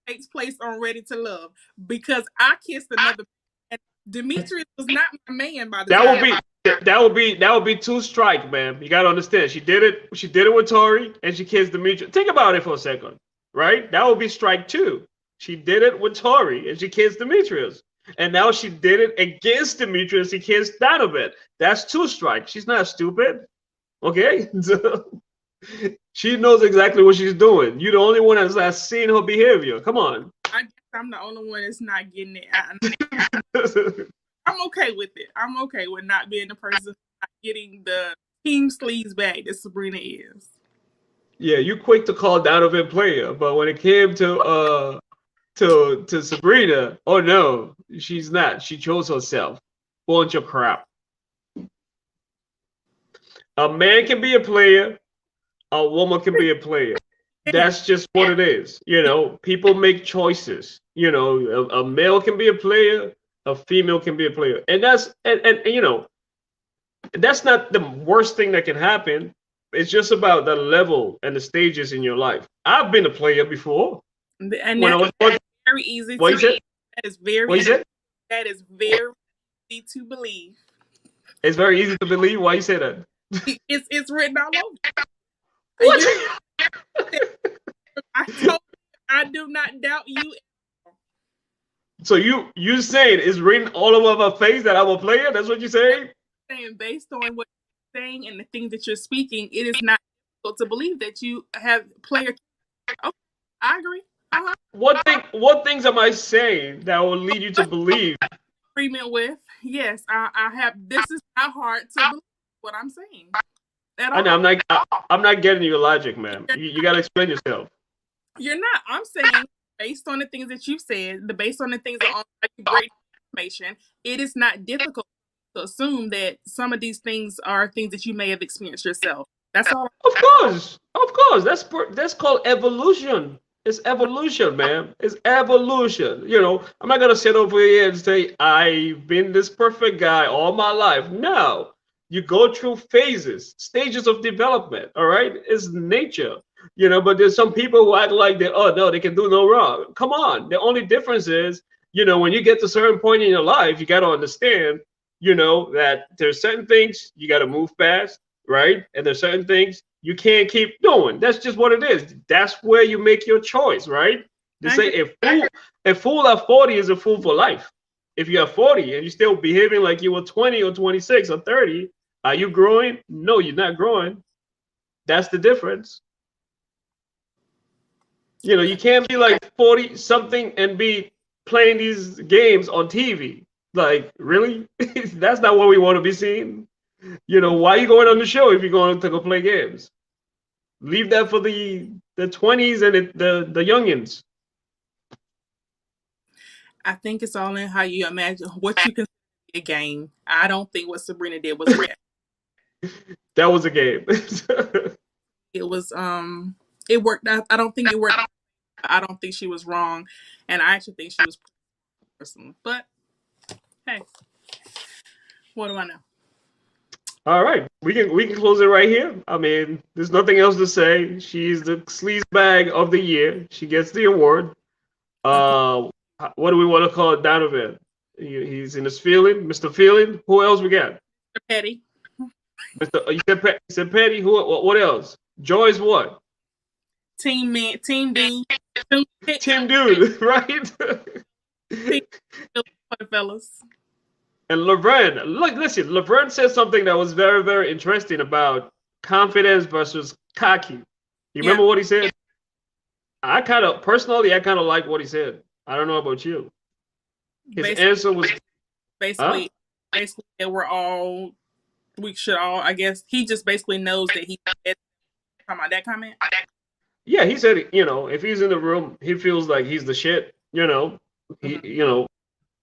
takes place on Ready to Love because I kissed another man. And Demetrius was not my man by the time. That would be two strike, man. You gotta understand. She did it with Tori, and she kissed Demetrius. Think about it for a second, right? That would be strike two. She did it with Tori, and she kissed Demetrius. And now she did it against Demetrius. She kissed Donovan. That's two strikes. She's not stupid. Okay? She knows exactly what she's doing. You're the only one that's seen her behavior. Come on. I guess I'm the only one that's not getting it. I'm okay with it. I'm okay with not being the person not getting the team sleeves back that Sabrina is. Yeah, you quick to call Donovan player, but when it came to Sabrina, oh no, she's not. She chose herself. Bunch of crap. A man can be a player, a woman can be a player. That's just what it is. People make choices. A male can be a player, a female can be a player. And that's that's not the worst thing that can happen. It's just about the level and the stages in your life. I've been a player before. And when I was very easy to That is very. What you said? That is very easy to believe. It's very easy to believe. Why you say that? It's written all over. What? I told you, I do not doubt you. So you saying it's written all over my face that I'm a player? That's what you're saying? Saying based on what you're saying and the things that you're speaking, it is not difficult to believe that you have player. Okay, I agree. What things am I saying that will lead you to believe? Agreement with, yes, I have. This is not hard to believe what I'm saying at I know all. I'm not getting your logic, man. You gotta explain yourself. You're not. I'm saying based on the things that you've said, based on the things that you break information, it is not difficult to assume that some of these things are things that you may have experienced yourself. That's all. Of course. That's called evolution. It's evolution, man. It's evolution. You know, I'm not gonna sit over here and say I've been this perfect guy all my life. No, you go through phases, stages of development. All right, it's nature. You know, but there's some people who act like they, oh no, they can do no wrong. Come on. The only difference is, you know, when you get to a certain point in your life, you got to understand, you know, that there's certain things you got to move past, right? And there's certain things you can't keep doing. That's just what it is. That's where you make your choice, right? They say a fool at 40 is a fool for life. If you're 40 and you're still behaving like you were 20 or 26 or 30, are you growing? No, you're not growing. That's the difference. You know, you can't be like 40 something and be playing these games on TV. Like, really? That's not what we want to be seeing. You know, why are you going on the show if you're going to go play games? Leave that for the 20s and the youngins. I think it's all in how you imagine what you consider a game. I don't think what Sabrina did was real. That was a game. It was it worked. I don't think it worked. I don't think she was wrong, and I actually think she was personal. But hey, what do I know? All right, we can close it right here. I mean, there's nothing else to say. She's the sleaze bag of the year. She gets the award. What do we want to call Donovan? He's in his feeling, Mr. Feeling. Who else we got? Petty. You said Petty. Who? What else? Joy's what? Team dude, Team dude, right? team fellas. And Laverne, look, listen, Laverne said something that was very, very interesting about confidence versus cocky. You remember what he said? I kind of like what he said. I don't know about you. His answer was basically that we should all, I guess, he just basically knows that he talking about that comment. Yeah, he said, you know, if he's in the room, he feels like he's the shit, you know. You know,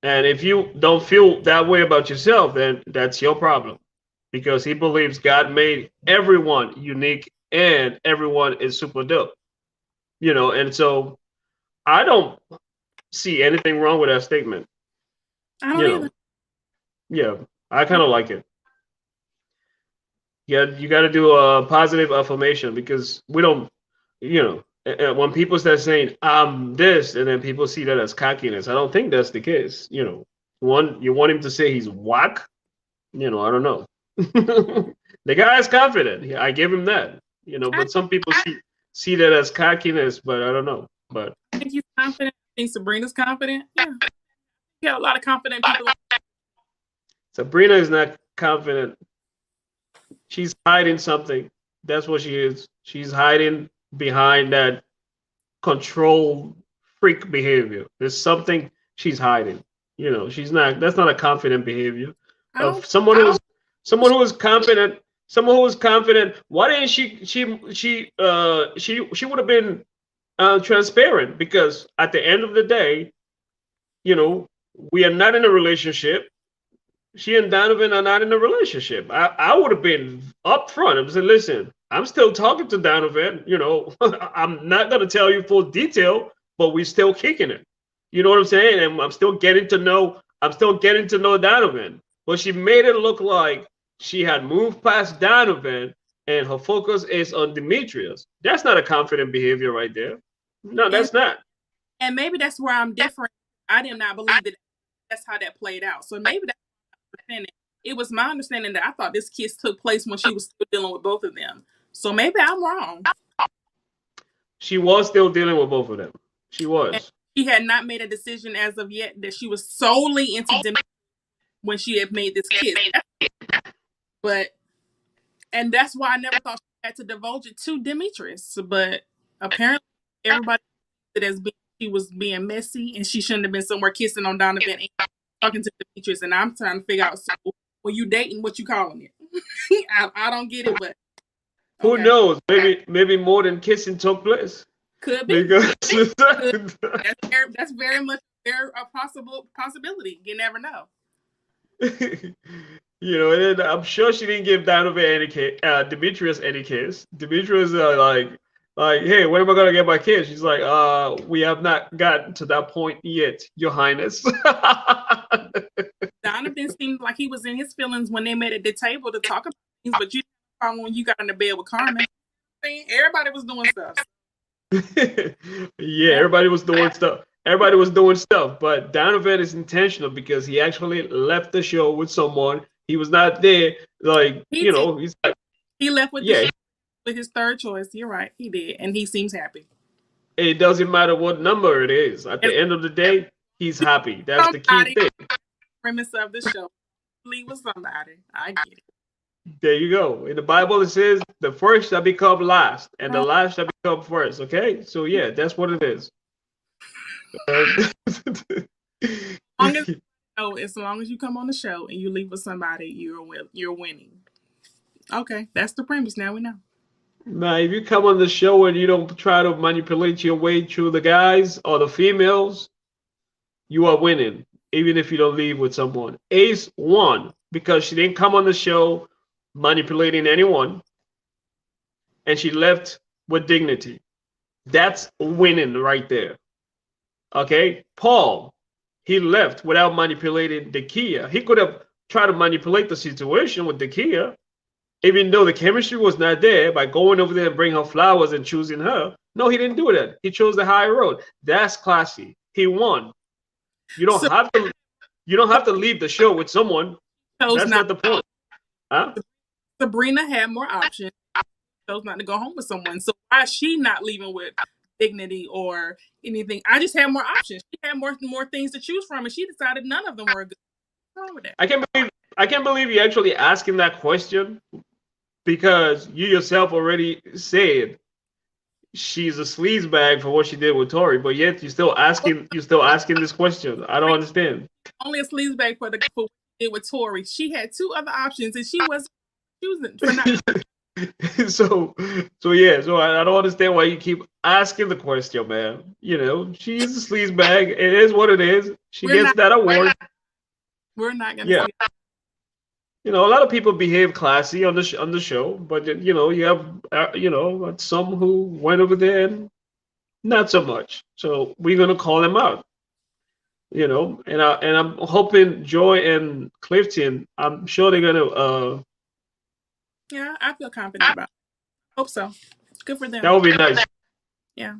and if you don't feel that way about yourself, then that's your problem. Because he believes God made everyone unique and everyone is super dope. You know, and so I don't see anything wrong with that statement. I don't either. Yeah, I kind of like it. Yeah, you got to do a positive affirmation because we don't, you know, when people start saying I'm this, and then people see that as cockiness, I don't think that's the case. You know, you want him to say he's whack. You know, I don't know. The guy is confident. I give him that. You know, but some people see that as cockiness, but I don't know. But I think he's confident. I think Sabrina's confident. Yeah, you got a lot of confident people. Sabrina is not confident. She's hiding something. That's what she is. She's hiding behind that control freak behavior. There's something she's hiding. You know, she's not. That's not a confident behavior of someone who is confident. Someone who is confident. Why didn't she would have been transparent? Because at the end of the day, you know, we are not in a relationship. She and Donovan are not in a relationship. I would have been upfront and said, listen, I'm still talking to Donovan. You know, I'm not going to tell you full detail, but we're still kicking it. You know what I'm saying? And I'm still getting to know Donovan. But she made it look like she had moved past Donovan and her focus is on Demetrius. That's not a confident behavior right there. No, that's not. And maybe that's where I'm different. I did not believe that that's how that played out. So maybe that's my understanding. It was my understanding that I thought this kiss took place when she was still dealing with both of them. So maybe I'm wrong. She was still dealing with both of them. She And was. she had not made a decision as of yet that she was solely into Demetrius when she had made this kiss. But, and that's why I never thought she had to divulge it to Demetrius. But apparently everybody it as being she was being messy and she shouldn't have been somewhere kissing on Donovan and talking to Demetrius. And I'm trying to figure out, so when you dating, what you calling it? I don't get it, but Who okay. knows? Maybe more than kissing took place. Could be. Because That's very much a possibility. You never know. you know, and then I'm sure she didn't give Donovan any kiss, Demetrius any kiss. Demetrius like, hey, when am I gonna get my kiss? She's like, we have not gotten to that point yet, Your Highness. Donovan seemed like he was in his feelings when they met at the table to talk about things, but you know, when you got in the bed with Carmen, everybody was doing stuff. Yeah, everybody was doing stuff. Everybody was doing stuff, but Donovan is intentional because he actually left the show with someone. He was not there, like he's like, he left with with his third choice. You're right, he did, and he seems happy. It doesn't matter what number it is. At the end of the day, he's happy. That's the key thing. Premise of the show: leave with somebody. I get it. There you go. In the Bible, it says the first shall become last, and the last shall become first. Okay, so yeah, that's what it is. As long as you come on the show and you leave with somebody, you're winning. Okay, that's the premise. Now we know. Now, if you come on the show and you don't try to manipulate your way through the guys or the females, you are winning, even if you don't leave with someone. Ace won because she didn't come on the show manipulating anyone, and she left with dignity. That's winning right there. Okay, Paul, he left without manipulating Dakia. He could have tried to manipulate the situation with Dakia, even though the chemistry was not there, by going over there and bring her flowers and choosing her. No, he didn't do that. He chose the higher road. That's classy. He won. You don't have to. You don't have to leave the show with someone. That's not the point. Huh? Sabrina had more options. She chose not to go home with someone. So why is she not leaving with dignity or anything? I just had more options. She had more things to choose from, and she decided none of them were good. What's wrong with that? I can't believe you actually asking that question, because you yourself already said she's a sleazebag for what she did with Tori, but yet you're still asking this question. I don't understand. Only a sleazebag for what she did with Tori. She had two other options, and she wasn't choosing for not. So I don't understand why you keep asking the question, man. You know, she's a sleazebag. It is what it is. She gets that award. We're not gonna. Yeah. You know, a lot of people behave classy on the show, but you know, you have some who went over there and not so much. So we're gonna call them out. You know, and I'm hoping Joy and Clifton, I'm sure they're gonna. Yeah, I feel confident about it. Hope so. Good for them. That would be nice. Yeah.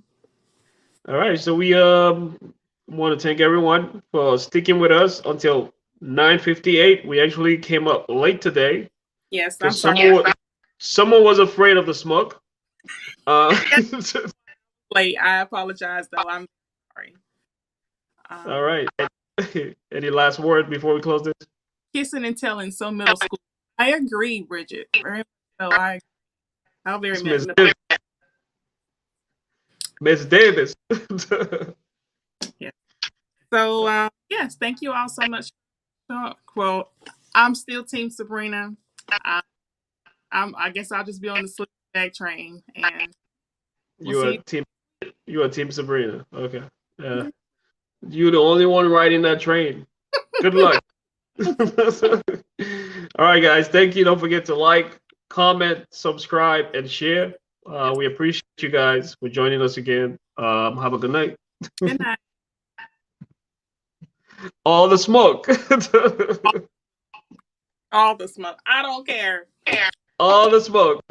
All right, so we want to thank everyone for sticking with us until 9:58. We actually came up late today. Yes, I'm sorry. Someone was afraid of the smoke. Late. I apologize, though. I'm sorry. All right. Any last word before we close this? Kissing and telling, so middle school. I agree, Bridget. Very much so. How very much. Miss Davis. Yeah. So yes, thank you all so much. Well, I'm still Team Sabrina. I guess I'll just be on the sleep bag train, and you are Team Sabrina. Okay. Yeah. You're the only one riding that train. Good luck. All right, guys. Thank you. Don't forget to like, comment, subscribe, and share. We appreciate you guys for joining us again. Have a good night. Good night. All the smoke. All the smoke. I don't care. All the smoke.